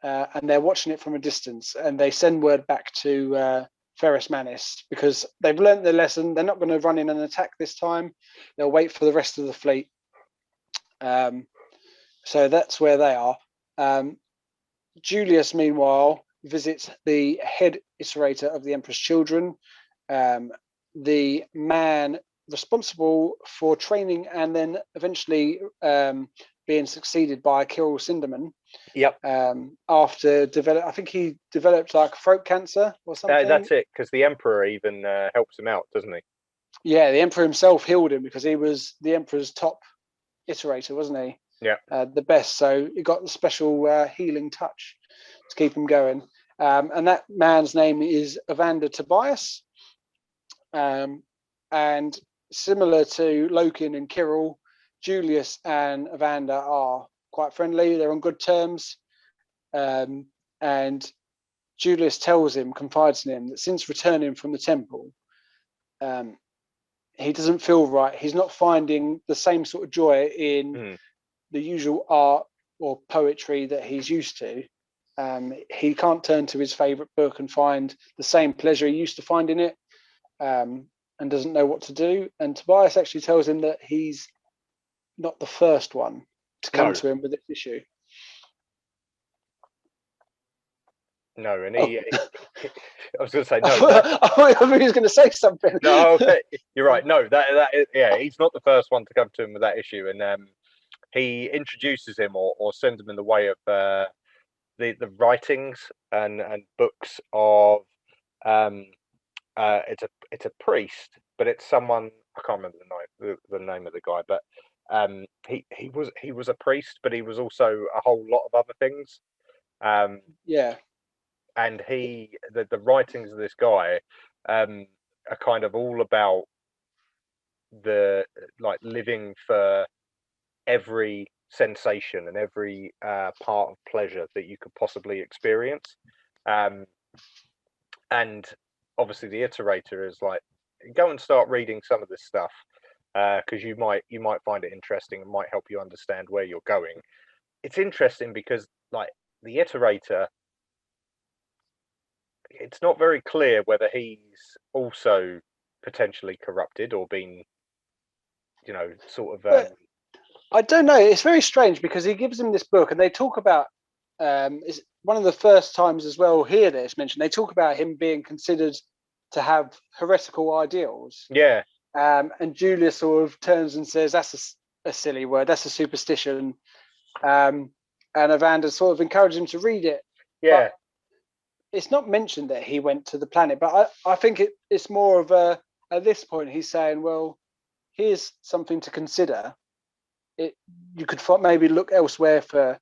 And they're watching it from a distance, and they send word back to Ferrus Manus, because they've learnt their lesson. They're not going to run in and attack this time. They'll wait for the rest of the fleet. So that's where they are. Julius, meanwhile, visits the head iterator of the Emperor's Children, the man responsible for training and then eventually being succeeded by Kirill Sinderman. Yep. After I think he developed like throat cancer or something. That's it, because the Emperor even helps him out, doesn't he? Yeah, the Emperor himself healed him because he was the Emperor's top iterator, wasn't he? Yeah. The best. So he got the special healing touch to keep him going. And that man's name is Evander Tobias. And similar to Loken and Kirill, Julius and Evander are quite friendly. They're on good terms. And Julius confides in him that since returning from the temple, he doesn't feel right. He's not finding the same sort of joy in the usual art or poetry that he's used to. He can't turn to his favorite book and find the same pleasure he used to find in it, and doesn't know what to do. And Tobias actually tells him that he's not the first one to come to him with this issue. No, and I was going to say no. I thought he was going to say something. No, you're right. No, that is, he's not the first one to come to him with that issue, and he introduces him or sends him in the way of the writings and books of it's a priest, but it's someone I can't remember the name of the guy, but he was a priest, but he was also a whole lot of other things. And the writings of this guy are kind of all about the living for every sensation and every part of pleasure that you could possibly experience. And obviously the iterator is like, go and start reading some of this stuff, because you might find it interesting and might help you understand where you're going. It's interesting because like the iterator, it's not very clear whether he's also potentially corrupted or been, sort of. I don't know. It's very strange because he gives him this book, and they talk about. It's one of the first times as well here that it's mentioned. They talk about him being considered to have heretical ideals. Yeah. And Julius sort of turns and says, "That's a silly word. That's a superstition." And Evander sort of encouraged him to read it. Yeah. But it's not mentioned that he went to the planet, but I think it's more of at this point he's saying, well, here's something to consider. You could maybe look elsewhere for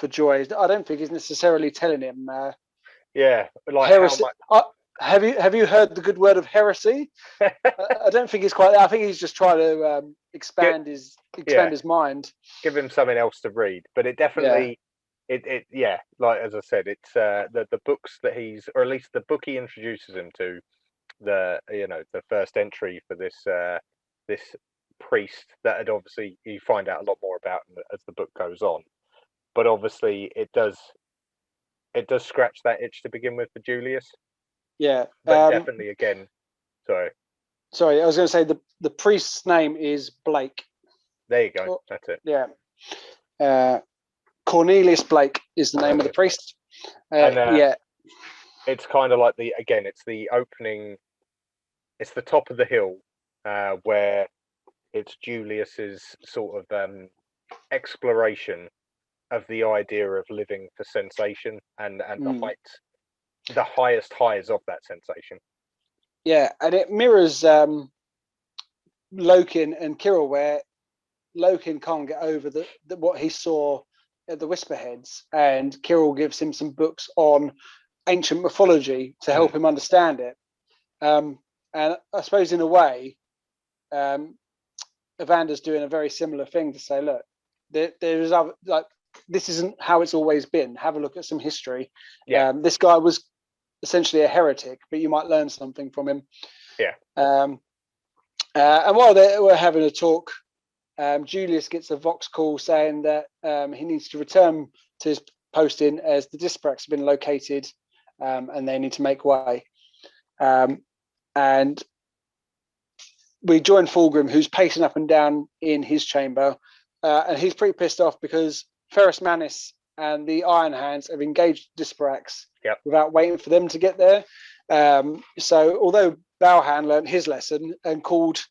joy. I don't think he's necessarily telling him. Like heresy. how much... Have you heard the good word of heresy? I don't think he's quite. I think he's just trying to expand his mind. Give him something else to read, but it definitely. Like as I said, it's the books that or at least the book he introduces him to, the first entry for this priest that obviously you find out a lot more about as the book goes on, but obviously it does scratch that itch to begin with for Julius. Yeah, but definitely again. Sorry, I was going to say the priest's name is Blake. There you go. That's it. Yeah. Cornelius Blake is the name of the priest. It's kind of like it's the opening. It's the top of the hill where it's Julius's sort of exploration of the idea of living for sensation and the highest highs of that sensation. Yeah, and it mirrors Loken and Kirill, where Loken can't get over what he saw at the Whisperheads, and Kirill gives him some books on ancient mythology to help him understand it. And I suppose in a way, Evander's doing a very similar thing to say, look, there's other, like, this isn't how it's always been. Have a look at some history. Yeah. This guy was essentially a heretic, but you might learn something from him. Yeah. And while they were having a talk, Julius gets a vox call saying that he needs to return to his posting as the Disprax have been located, and they need to make way. And we join Fulgrim, who's pacing up and down in his chamber, and he's pretty pissed off because Ferrus Manus and the Iron Hands have engaged Disparax without waiting for them to get there. So although Balhan learned his lesson and called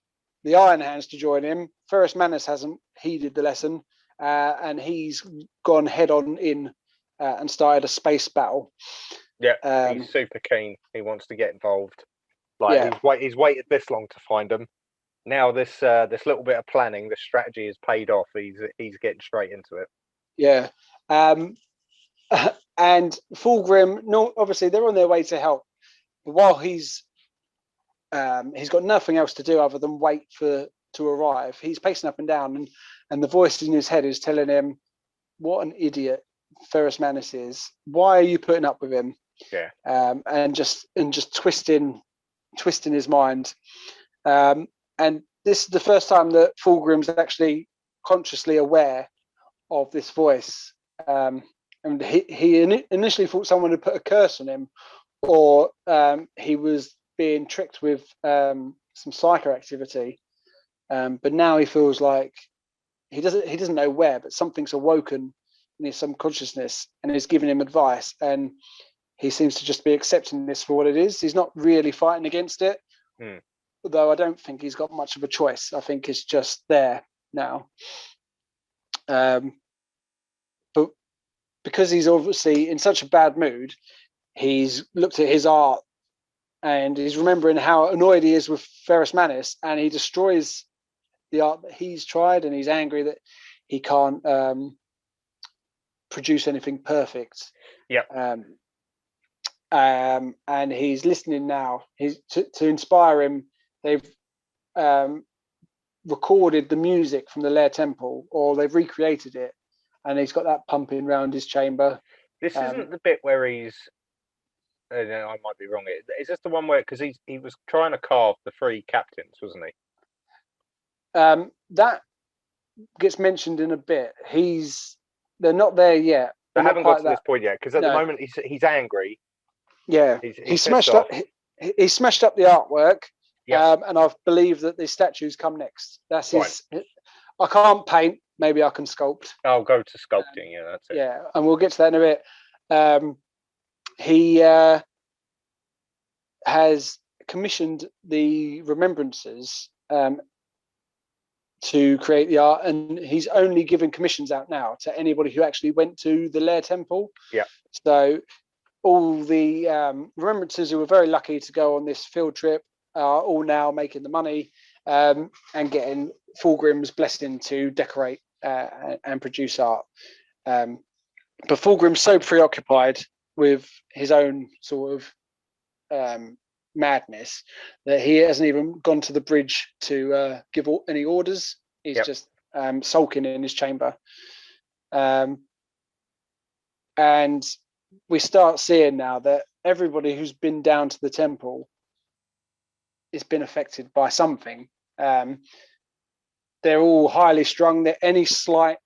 the Iron Hands to join him, Ferrus Manus hasn't heeded the lesson, and he's gone head on in and started a space battle. Yeah, he's super keen. He wants to get involved. He's waited this long to find them. Now this little bit of planning, this strategy has paid off. He's getting straight into it. Yeah, and Fulgrim, no, obviously they're on their way to help, but while he's got nothing else to do other than wait to arrive. He's pacing up and down, and the voice in his head is telling him, "What an idiot Ferrus Manus is! Why are you putting up with him?" Yeah, and just twisting his mind. And this is the first time that Fulgrim's actually consciously aware of this voice. And he initially thought someone had put a curse on him, or he was being tricked with some psycho activity. But now he feels like he doesn't know where, but something's awoken in his subconsciousness and is giving him advice. And he seems to just be accepting this for what it is. He's not really fighting against it, although I don't think he's got much of a choice. I think it's just there now. But because he's obviously in such a bad mood, he's looked at his art and he's remembering how annoyed he is with Ferrus Manus, and he destroys the art that he's tried, and he's angry that he can't produce anything perfect. Yeah. And he's listening now. He's to inspire him. They've recorded the music from the Lair Temple, or they've recreated it, and he's got that pumping round his chamber. This isn't the bit where he's. I might be wrong. Is this the one where, because he was trying to carve the 3 captains, wasn't he? That gets mentioned in a bit. They're not there yet. They haven't got to this point yet, because at the moment he's angry. Yeah, he smashed up. He smashed up the artwork. Yeah. And I believe that the statues come next. That's his. I can't paint. Maybe I can sculpt. I'll go to sculpting. Yeah, that's it. Yeah, and we'll get to that in a bit. He has commissioned the remembrances to create the art, and he's only given commissions out now to anybody who actually went to the Lair Temple. Yeah. So all the remembrances who were very lucky to go on this field trip are all now making the money and getting Fulgrim's blessing to decorate and produce art. But Fulgrim's so preoccupied with his own sort of madness that he hasn't even gone to the bridge to give any orders. He's just sulking in his chamber. And we start seeing now that everybody who's been down to the temple has been affected by something. They're all highly strung. That any slight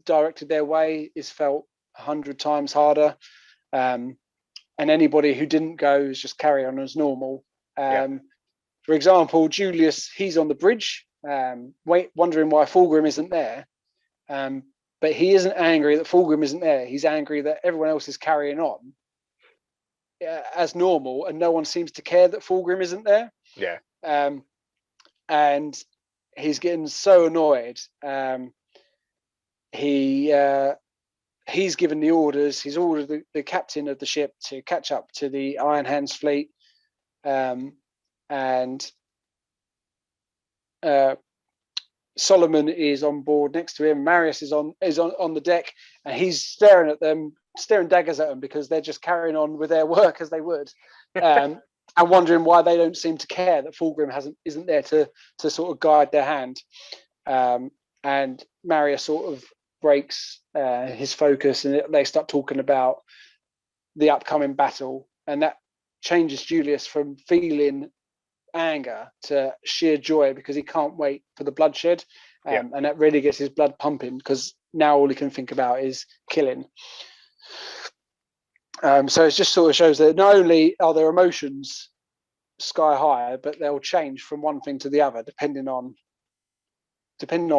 directed their way is felt 100 times harder. And anybody who didn't go is just carry on as normal. For example, Julius, he's on the bridge, wondering why Fulgrim isn't there. But he isn't angry that Fulgrim isn't there. He's angry that everyone else is carrying on as normal, and no one seems to care that Fulgrim isn't there. Yeah. And he's getting so annoyed. He's given the orders. He's ordered the captain of the ship to catch up to the Iron Hands fleet, and Solomon is on board next to him. Marius is on the deck, and he's staring at them, staring daggers at them because they're just carrying on with their work as they would, and wondering why they don't seem to care that Fulgrim isn't there to sort of guide their hand. And Marius sort of breaks his focus, and they start talking about the upcoming battle, and that changes Julius from feeling anger to sheer joy because he can't wait for the bloodshed, and that really gets his blood pumping because now all he can think about is killing. So it just sort of shows that not only are their emotions sky high, but they'll change from one thing to the other depending on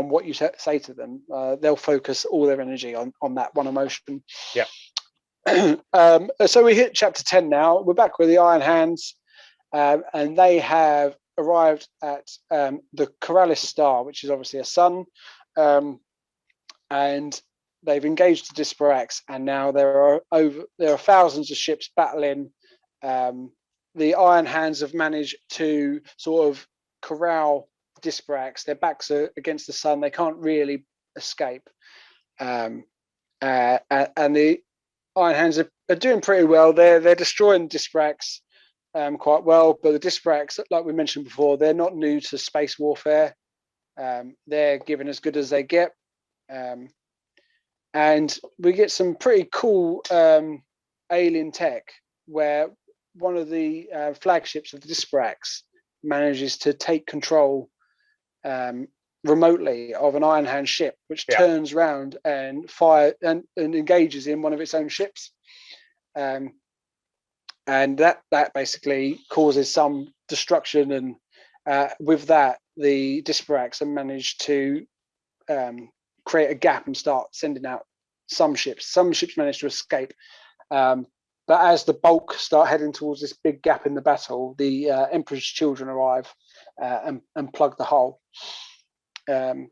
what you say to them. They'll focus all their energy on that one emotion. Yeah. So we hit chapter 10 now. We're back with the Iron Hands, and they have arrived at the Corellis star, which is obviously a sun, and they've engaged the Disparax, and now there are thousands of ships battling. The Iron Hands have managed to sort of corral the Disparax. Their backs are against the sun; they can't really escape, and the Iron Hands are doing pretty well. They're destroying the Disparax quite well, but the Disparax, like we mentioned before, they're not new to space warfare. They're given as good as they get. And we get some pretty cool alien tech where one of the flagships of the Disparax manages to take control remotely of an Iron Hand ship, which turns around and fire and engages in one of its own ships. And that basically causes some destruction. And with that, the Disparax have managed to create a gap and start sending out some ships. Some ships manage to escape. But as the bulk start heading towards this big gap in the battle, the Emperor's children arrive and plug the hole. And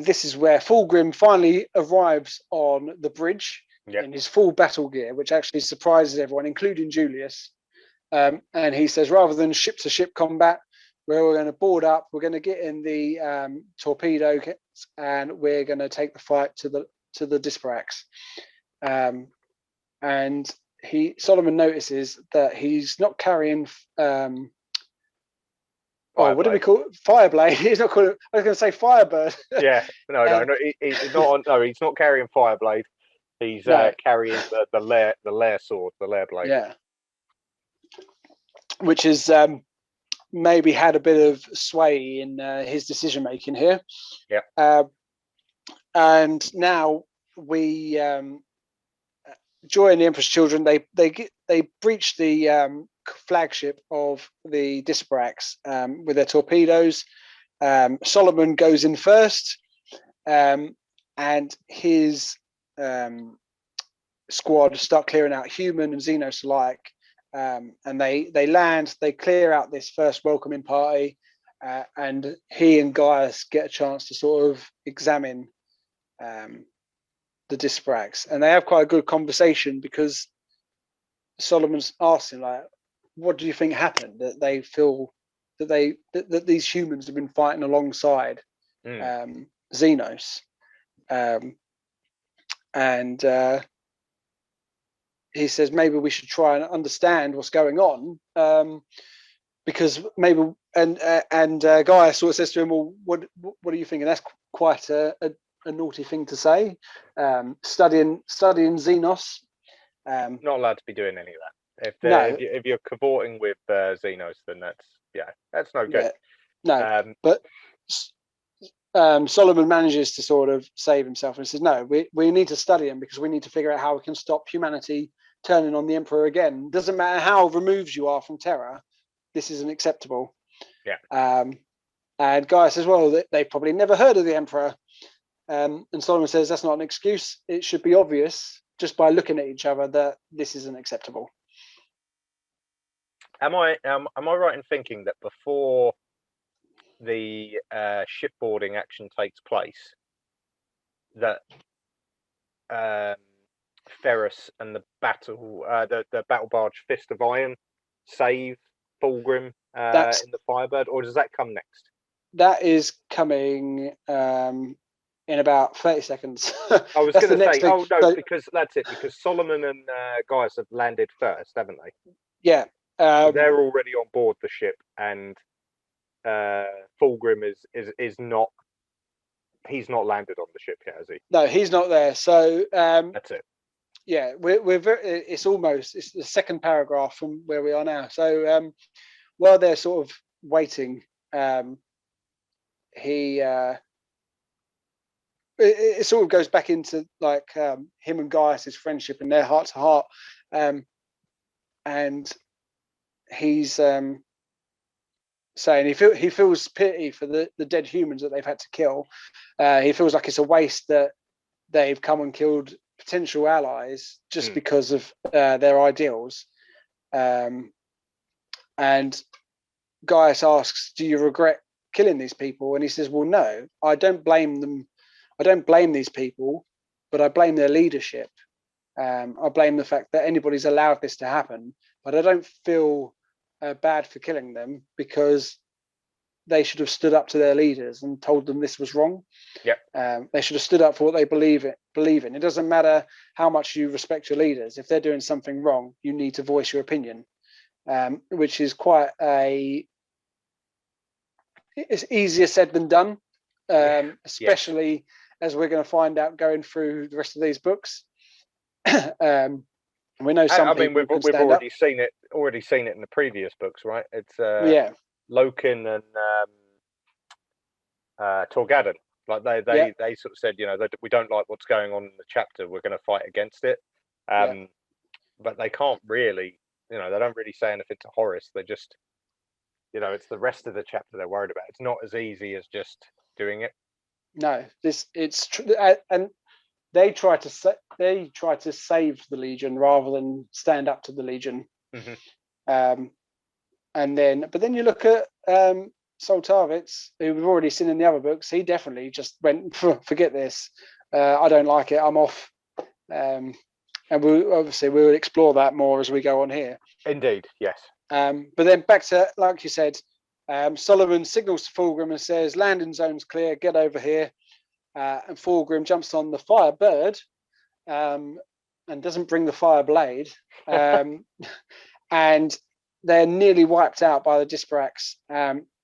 this is where Fulgrim finally arrives on the bridge in his full battle gear, which actually surprises everyone, including Julius. And he says, rather than ship-to-ship combat, we're going to board up, we're going to get in the torpedo kits, and we're going to take the fight to the Disparax. And Solomon notices that he's not carrying what do we call it? Fireblade. He's not calling it, I was going to say Firebird. Yeah, no, he's not. No, he's not carrying Fireblade. He's carrying the lair sword, the lair blade. Yeah, which is maybe had a bit of sway in his decision making here. Yeah, and now we Joy and the Emperor's children. They breach the flagship of the Disparax with their torpedoes. Solomon goes in first, and his squad start clearing out human and Xenos alike. And they land, they clear out this first welcoming party, and he and Gaius get a chance to sort of examine the Disparax. And they have quite a good conversation because Solomon's asking, like, what do you think happened? That they feel that these humans have been fighting alongside Xenos. And he says maybe we should try and understand what's going on, because maybe and Gaius sort of says to him, well, what do you think? And that's quite a naughty thing to say. Studying Xenos. Not allowed to be doing any of that. If you're cavorting with Xenos, then that's no good. Yeah. No, but Solomon manages to sort of save himself and says, no, we need to study him because we need to figure out how we can stop humanity turning on the Emperor again. Doesn't matter how removed you are from Terra, this isn't acceptable. Yeah. And Guy says, well, they've probably never heard of the Emperor. And Solomon says, that's not an excuse. It should be obvious just by looking at each other that this isn't acceptable. Am I right in thinking that before the shipboarding action takes place, that Ferrus and the battle barge Fist of Iron save Fulgrim in the Firebird, or does that come next? That is coming in about 30 seconds. I was going to say, because that's it, because Solomon and Gaius have landed first, haven't they? Yeah. So they're already on board the ship, and Fulgrim is not. He's not landed on the ship yet, has he? No, he's not there. So that's it. Yeah, we're very. It's the second paragraph from where we are now. So while they're sort of waiting, it sort of goes back into like him and Gaius's friendship and their heart to heart, and he's saying he feels pity for the dead humans that they've had to kill. He feels like it's a waste that they've come and killed potential allies just because of their ideals. And Gaius asks, do you regret killing these people? And he says, well, no, I don't blame them. I don't blame these people, but I blame their leadership. I blame the fact that anybody's allowed this to happen, but I don't feel bad for killing them because they should have stood up to their leaders and told them this was wrong. They should have stood up for what they believe in. It doesn't matter how much you respect your leaders. If they're doing something wrong, you need to voice your opinion, which is quite it's easier said than done, especially as we're going to find out going through the rest of these books. We know some. I mean, we've already seen it in the previous books, right? It's Loken and Torgadon. Like they sort of said, we don't like what's going on in the chapter. We're going to fight against it. But they can't really, they don't really say anything to Horace. They just, it's the rest of the chapter they're worried about. It's not as easy as just doing it. No, it's true, and they try to save the Legion rather than stand up to the Legion. But then you look at Soltarvitz, who we've already seen in the other books. He definitely just went, forget this. I don't like it. I'm off. And we will explore that more as we go on here. Indeed, yes. But then back to, like you said, Solomon signals to Fulgrim and says, landing zone's clear, get over here. And Fulgrim jumps on the Firebird and doesn't bring the Fireblade. And they're nearly wiped out by the Disparax.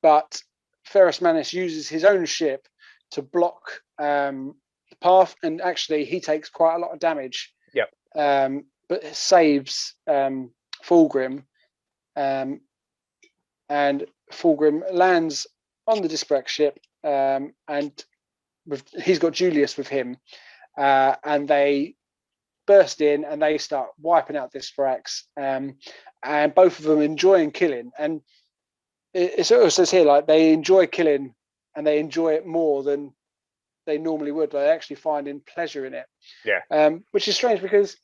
But Ferrus Manus uses his own ship to block the path, and actually he takes quite a lot of damage. But it saves Fulgrim. And Fulgrim lands on the Disparax ship, and he's got Julius with him, and they burst in and they start wiping out Disparax, and both of them enjoying killing. And it sort of says here, like, they enjoy killing and they enjoy it more than they normally would. They're actually finding pleasure in it. Which is strange because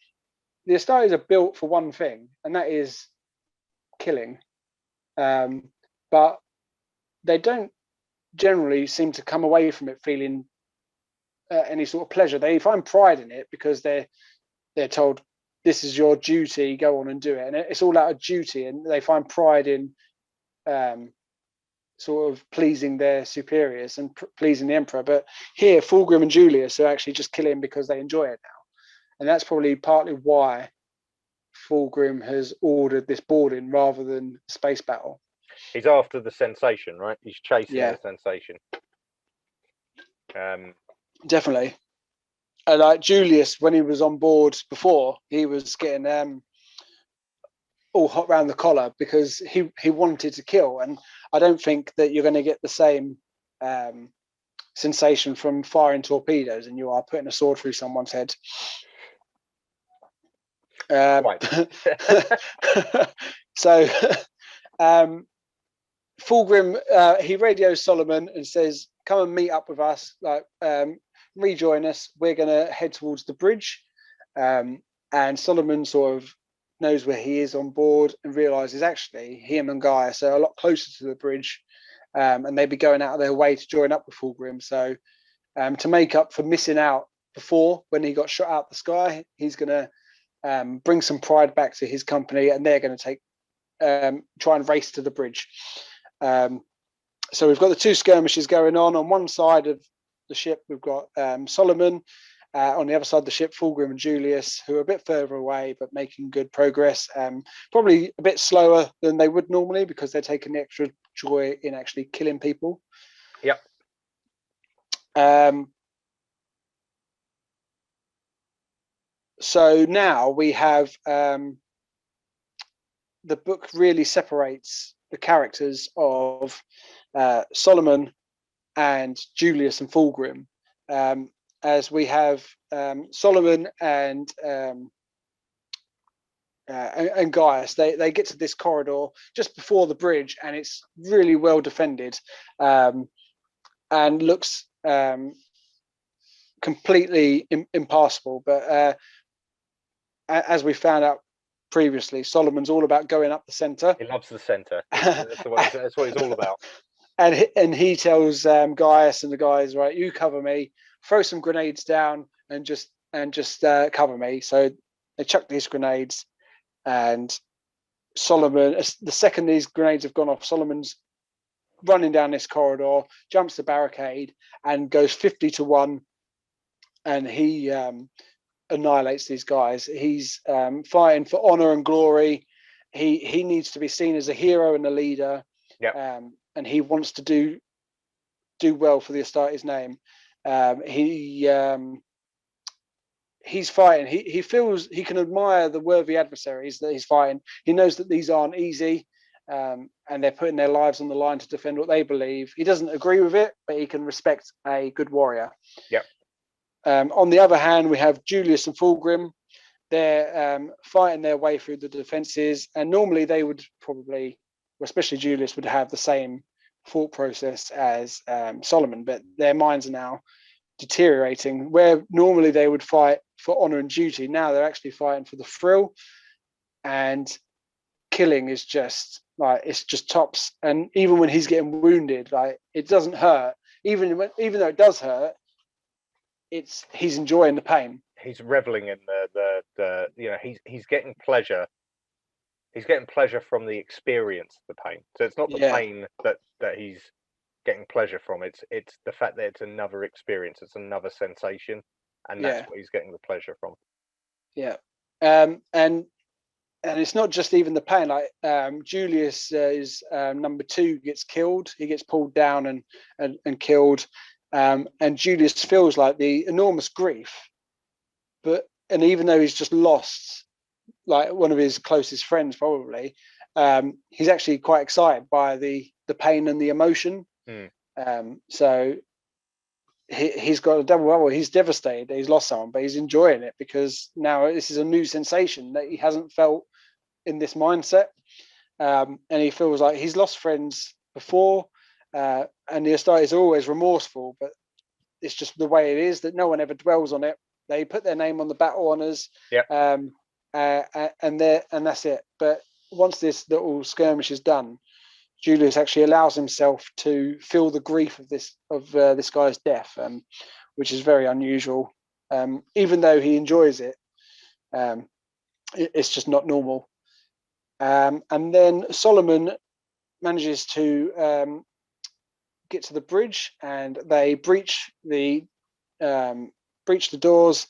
the Astartes are built for one thing, and that is killing. But they don't generally seem to come away from it feeling any sort of pleasure. They find pride in it because they're told, this is your duty, go on and do it. And it's all out of duty, and they find pride in sort of pleasing their superiors and pleasing the Emperor. But here, Fulgrim and Julius are actually just killing because they enjoy it now. And that's probably partly why Fulgrim has ordered this boarding rather than space battle. He's after the sensation, right? He's chasing the sensation. Definitely. Like Julius, when he was on board before, he was getting all hot round the collar because he wanted to kill. And I don't think that you're going to get the same sensation from firing torpedoes and you are putting a sword through someone's head. So Fulgrim, he radios Solomon and says, come and meet up with us, like rejoin us. We're going to head towards the bridge. And Solomon sort of knows where he is on board and realizes actually him and Gaius are a lot closer to the bridge, and they'd be going out of their way to join up with Fulgrim. So to make up for missing out before when he got shot out the sky, he's going to bring some pride back to his company, and they're going to try and race to the bridge. So we've got the two skirmishes going on. On one side of the ship, we've got Solomon. On the other side of the ship, Fulgrim and Julius, who are a bit further away but making good progress. Probably a bit slower than they would normally because they're taking the extra joy in actually killing people. Yep. So now we have the book really separates the characters of Solomon and Julius and Fulgrim, as we have Solomon and and Gaius, they get to this corridor just before the bridge, and it's really well defended, and looks completely impassable. But as we found out previously, Solomon's all about going up the center. He loves the center. That's what he's all about. And he tells Gaius and the guys, right, you cover me, throw some grenades down, and just cover me. So they chuck these grenades, and Solomon, the second these grenades have gone off, Solomon's running down this corridor, jumps the barricade, and goes 50 to 1, and he annihilates these guys. He's fighting for honor and glory. He needs to be seen as a hero and a leader. Yeah. And he wants to do well for the Astartes name. He's fighting. He feels he can admire the worthy adversaries that he's fighting. He knows that these aren't easy, and they're putting their lives on the line to defend what they believe. He doesn't agree with it, but he can respect a good warrior. Yeah. On the other hand, we have Julius and Fulgrim. They're fighting their way through the defenses, and normally they would probably, especially Julius, would have the same thought process as Solomon, but their minds are now deteriorating. Where normally they would fight for honor and duty, now they're actually fighting for the thrill, and killing is just like, it's just tops. And even when he's getting wounded, like, it doesn't hurt. Even though it does hurt, he's enjoying the pain. He's reveling in the he's getting pleasure. He's getting pleasure from the experience of the pain. So it's not the pain that he's getting pleasure from. It's the fact that it's another experience. It's another sensation, and that's what he's getting the pleasure from. Yeah. And it's not just even the pain. Like Julius is number 2 gets killed. He gets pulled down and killed. And Julius feels like the enormous grief, and even though he's just lost like one of his closest friends, probably, he's actually quite excited by the pain and the emotion. So he's got a double bubble. He's devastated that he's lost someone, but he's enjoying it because now this is a new sensation that he hasn't felt in this mindset. And he feels like he's lost friends before, and the Astartes are always remorseful, but it's just the way it is that no one ever dwells on it. They put their name on the battle honors, and that's it. But once this little skirmish is done, Julius actually allows himself to feel the grief of this guy's death, which is very unusual. Even though he enjoys it, it's just not normal. And then Solomon manages to get to the bridge, and they breach the doors.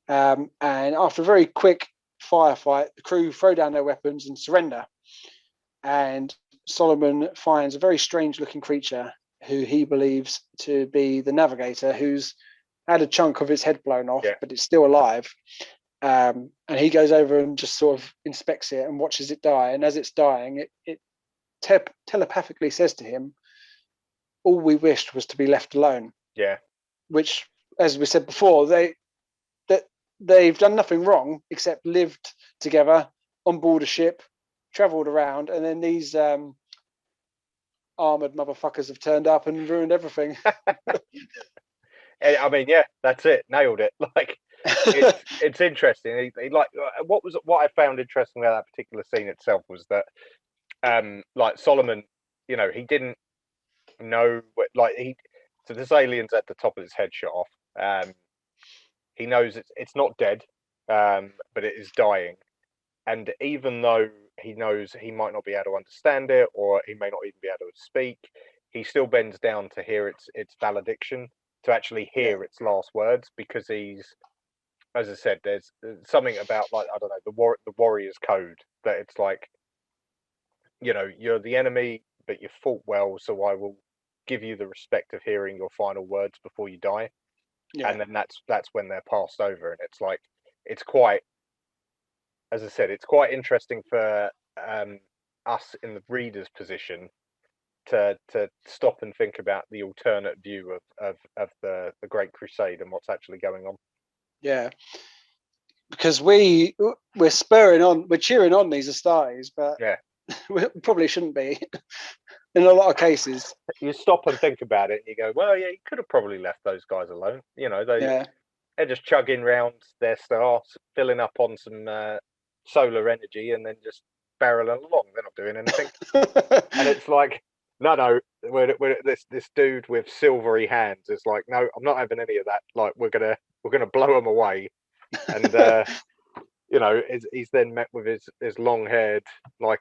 And after a very quick firefight, the crew throw down their weapons and surrender. And Solomon finds a very strange-looking creature who he believes to be the navigator, who's had a chunk of his head blown off, but it's still alive. And he goes over and just sort of inspects it and watches it die. And as it's dying, it telepathically says to him, all we wished was to be left alone. Yeah. Which, as we said before, they've done nothing wrong except lived together on board a ship, traveled around, and then these armored motherfuckers have turned up and ruined everything. I mean, yeah, that's it. Nailed it. Like, it's interesting. What I found interesting about that particular scene itself was that, like, Solomon, he didn't know so this alien's at the top of his head shot off. He knows it's not dead, but it is dying. And even though he knows he might not be able to understand it, or he may not even be able to speak, he still bends down to hear its valediction, to actually hear its last words, because he's, as I said, there's something about, like, I don't know, the warrior's code, that it's like, you're the enemy, but you fought well, so I will give you the respect of hearing your final words before you die. And then that's when they're passed over. And it's like, it's quite, as I said, it's quite interesting for us in the reader's position to stop and think about the alternate view of the Great Crusade and what's actually going on. Yeah. because we're spurring on, we're cheering on these Astartes, but Yeah. we probably shouldn't be in a lot of cases. You stop and think about it, and you go, well, yeah, you could have probably left those guys alone. You know, they're just chugging round their stars, filling up on some solar energy, and then just barreling along. They're not doing anything. And it's like, no, this dude with silvery hands is like, no, I'm not having any of that. Like, we're gonna blow them away. And you know, he's then met with his long-haired, like,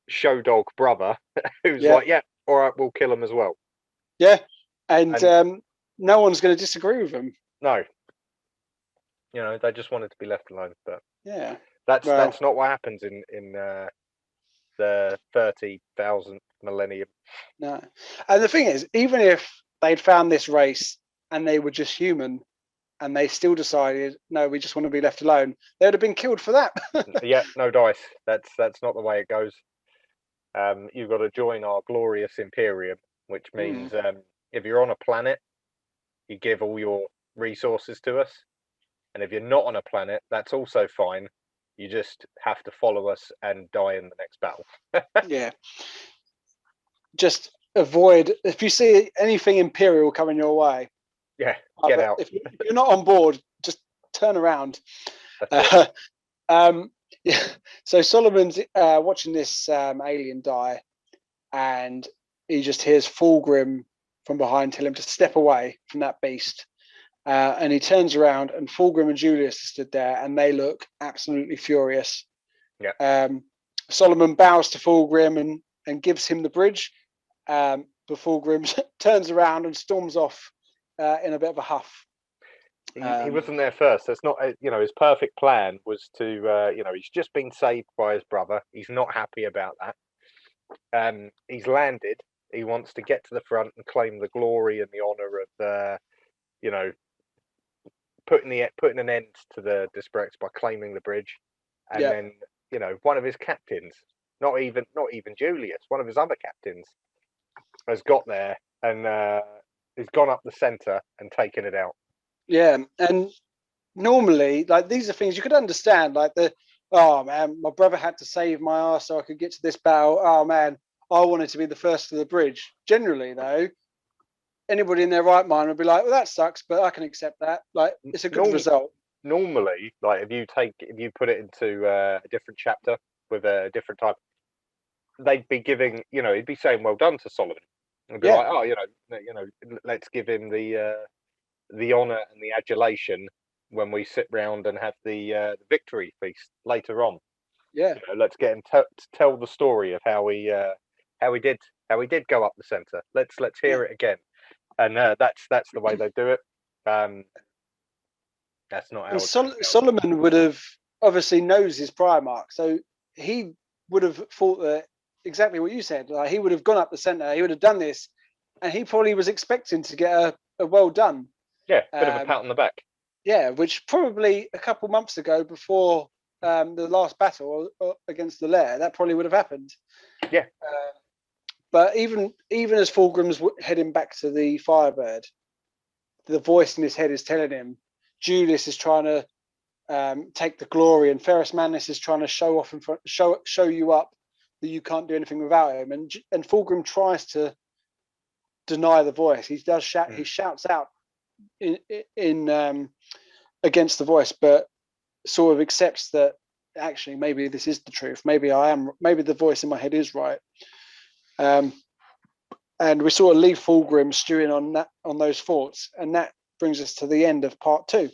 show dog brother, who's like, yeah, all right, we'll kill him as well. Yeah, and no one's going to disagree with him. No, you know, they just wanted to be left alone. But yeah, that's not what happens in the 30,000th millennium. No, and the thing is, even if they'd found this race and they were just human, and they still decided, no, we just want to be left alone, they would have been killed for that. Yeah, no dice. That's not the way it goes. You've got to join our glorious Imperium, which means if you're on a planet, you give all your resources to us. And if you're not on a planet, that's also fine. You just have to follow us and die in the next battle. Yeah. Just avoid, if you see anything Imperial coming your way. Yeah, get out. If you're not on board, just turn around. Yeah. So Solomon's watching this alien die, and he just hears Fulgrim from behind tell him to step away from that beast. And he turns around, and Fulgrim and Julius are stood there, and they look absolutely furious. Yeah. Solomon bows to Fulgrim and gives him the bridge. But Fulgrim turns around and storms off in a bit of a huff. He wasn't there first. That's not, you know, his perfect plan was to, you know, he's just been saved by his brother. He's not happy about that. He's landed. He wants to get to the front and claim the glory and the honor of, you know, putting an end to the disparate by claiming the bridge. And then, you know, one of his captains, not even Julius, one of his other captains, has got there and he's gone up the center and taken it out. Yeah, and normally, like, these are things you could understand, like oh man, my brother had to save my ass so I could get to this battle. Oh man, I wanted to be the first to the bridge. Generally, though, anybody in their right mind would be like, well, that sucks, but I can accept that. Like, it's a good result. Normally, like, if you put it into a different chapter with a different type, they'd be giving, you know, he'd be saying well done to Solomon. It'd be like, oh, you know, let's give him the honor and the adulation when we sit round and have the victory feast later on. Yeah, you know, let's get him to tell the story of how he did go up the center. Let's hear it again. And that's the way they do it. That's not how. Solomon would have obviously knows his Primarch, so he would have thought that exactly what you said. Like, he would have gone up the center. He would have done this, and he probably was expecting to get a well done. Yeah, bit of a pat on the back. Yeah, which probably a couple months ago, before the last battle against the Lair, that probably would have happened. Yeah. But even as Fulgrim's heading back to the Firebird, the voice in his head is telling him Julius is trying to take the glory, and Ferrus Manus is trying to show off and show you up that you can't do anything without him. And Fulgrim tries to deny the voice. He does shout. He shouts out in against the voice, but sort of accepts that actually maybe this is the truth. Maybe the voice in my head is right. And we sort of leave Fulgrim stewing on those thoughts, and that brings us to the end of part 2.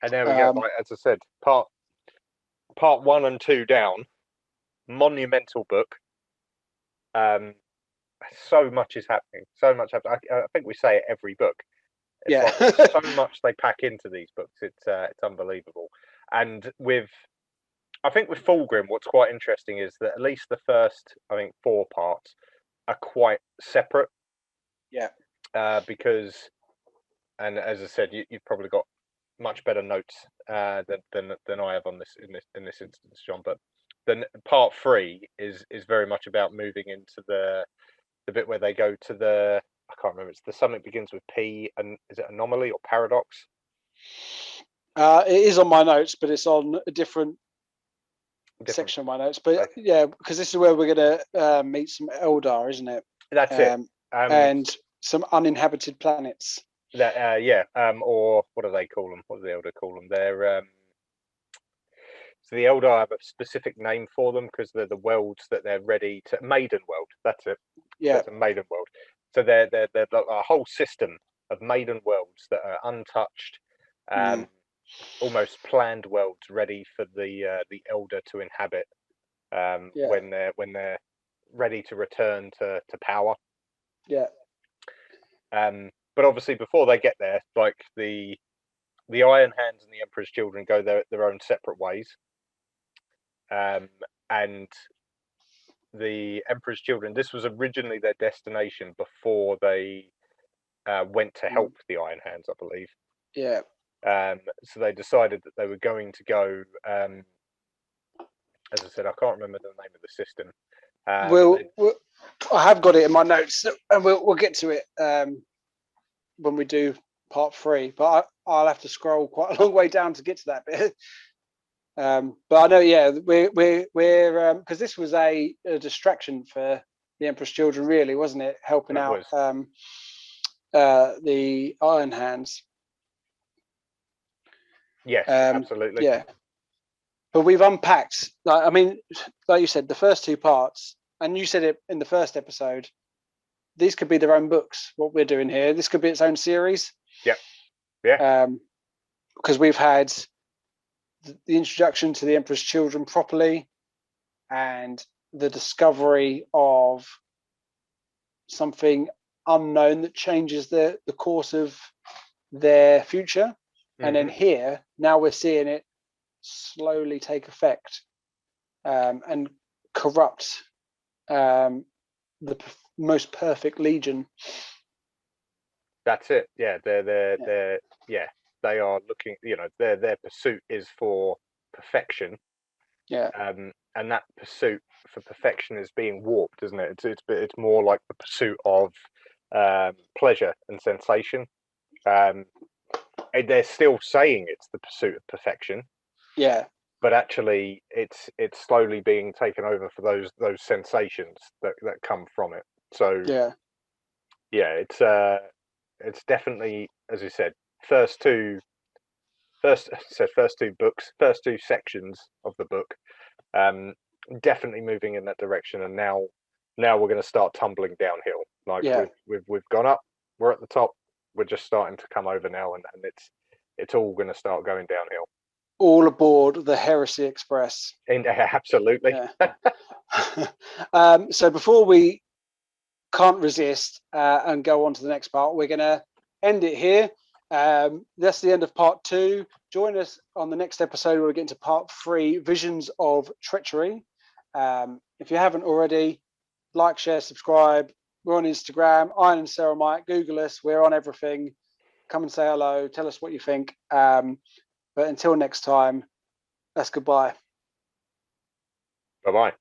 And there we go. Like, as I said, part 1 and 2 down. Monumental book. So much is happening. So much happening. I think we say it every book. It's like so much they pack into these books. It's unbelievable. And I think with Fulgrim, what's quite interesting is that at least the first, I think, 4 parts are quite separate. Yeah. Because, and as I said, you've probably got much better notes than I have on this in this instance, John. But then part 3 is very much about moving into the bit where they go to the, I can't remember. It's something begins with P, and is it anomaly or paradox? It is on my notes, but it's on a different section of my notes. But yeah, because this is where we're going to meet some Eldar, isn't it? That's it. And some uninhabited planets. That or what do they call them? What do the Eldar call them? They're so the Eldar have a specific name for them because they're the worlds that they're ready to. Maiden world. That's it. Yeah, it's a maiden world. So they're like a whole system of maiden worlds that are untouched, almost planned worlds ready for the Eldar to inhabit when they're ready to return to power. Yeah. But obviously, before they get there, like the Iron Hands and the Emperor's Children go their own separate ways. And the Emperor's Children, this was originally their destination before they went to help the Iron Hands, I believe. Yeah. So they decided that they were going to go. As I said, I can't remember the name of the system. I have got it in my notes, and we'll get to it when we do part 3. But I'll have to scroll quite a long way down to get to that bit. But I know, yeah, we're because this was a distraction for the Emperor's Children, really, wasn't it? Helping out the Iron Hands. Yes, absolutely. Yeah, but we've unpacked. I mean, like you said, the first 2 parts, and you said it in the first episode. These could be their own books. What we're doing here, this could be its own series. Yeah, yeah. Because we've had the introduction to the Emperor's Children properly, and the discovery of something unknown that changes the course of their future. And then here, now we're seeing it slowly take effect and corrupt the most perfect legion. That's it. Yeah, they're they are looking. Their pursuit is for perfection. Yeah. And that pursuit for perfection is being warped, isn't it? It's more like the pursuit of pleasure and sensation. They're still saying it's the pursuit of perfection. Yeah. But actually, it's slowly being taken over for those sensations that come from it. So it's definitely, as you said, first two books, first 2 sections of the book, definitely moving in that direction. And now we're going to start tumbling downhill. Like we've gone up, we're at the top, we're just starting to come over now, and it's all going to start going downhill. All aboard the Heresy Express. Absolutely. Yeah. So before we can't resist and go on to the next part, we're going to end it here. That's the end of part 2. Join us on the next episode where we get into part 3, Visions of Treachery. If you haven't already, like, share, subscribe. We're on Instagram, Iron and Ceramite. Google us. We're on everything. Come and say hello. Tell us what you think. But until next time, that's goodbye. Bye-bye.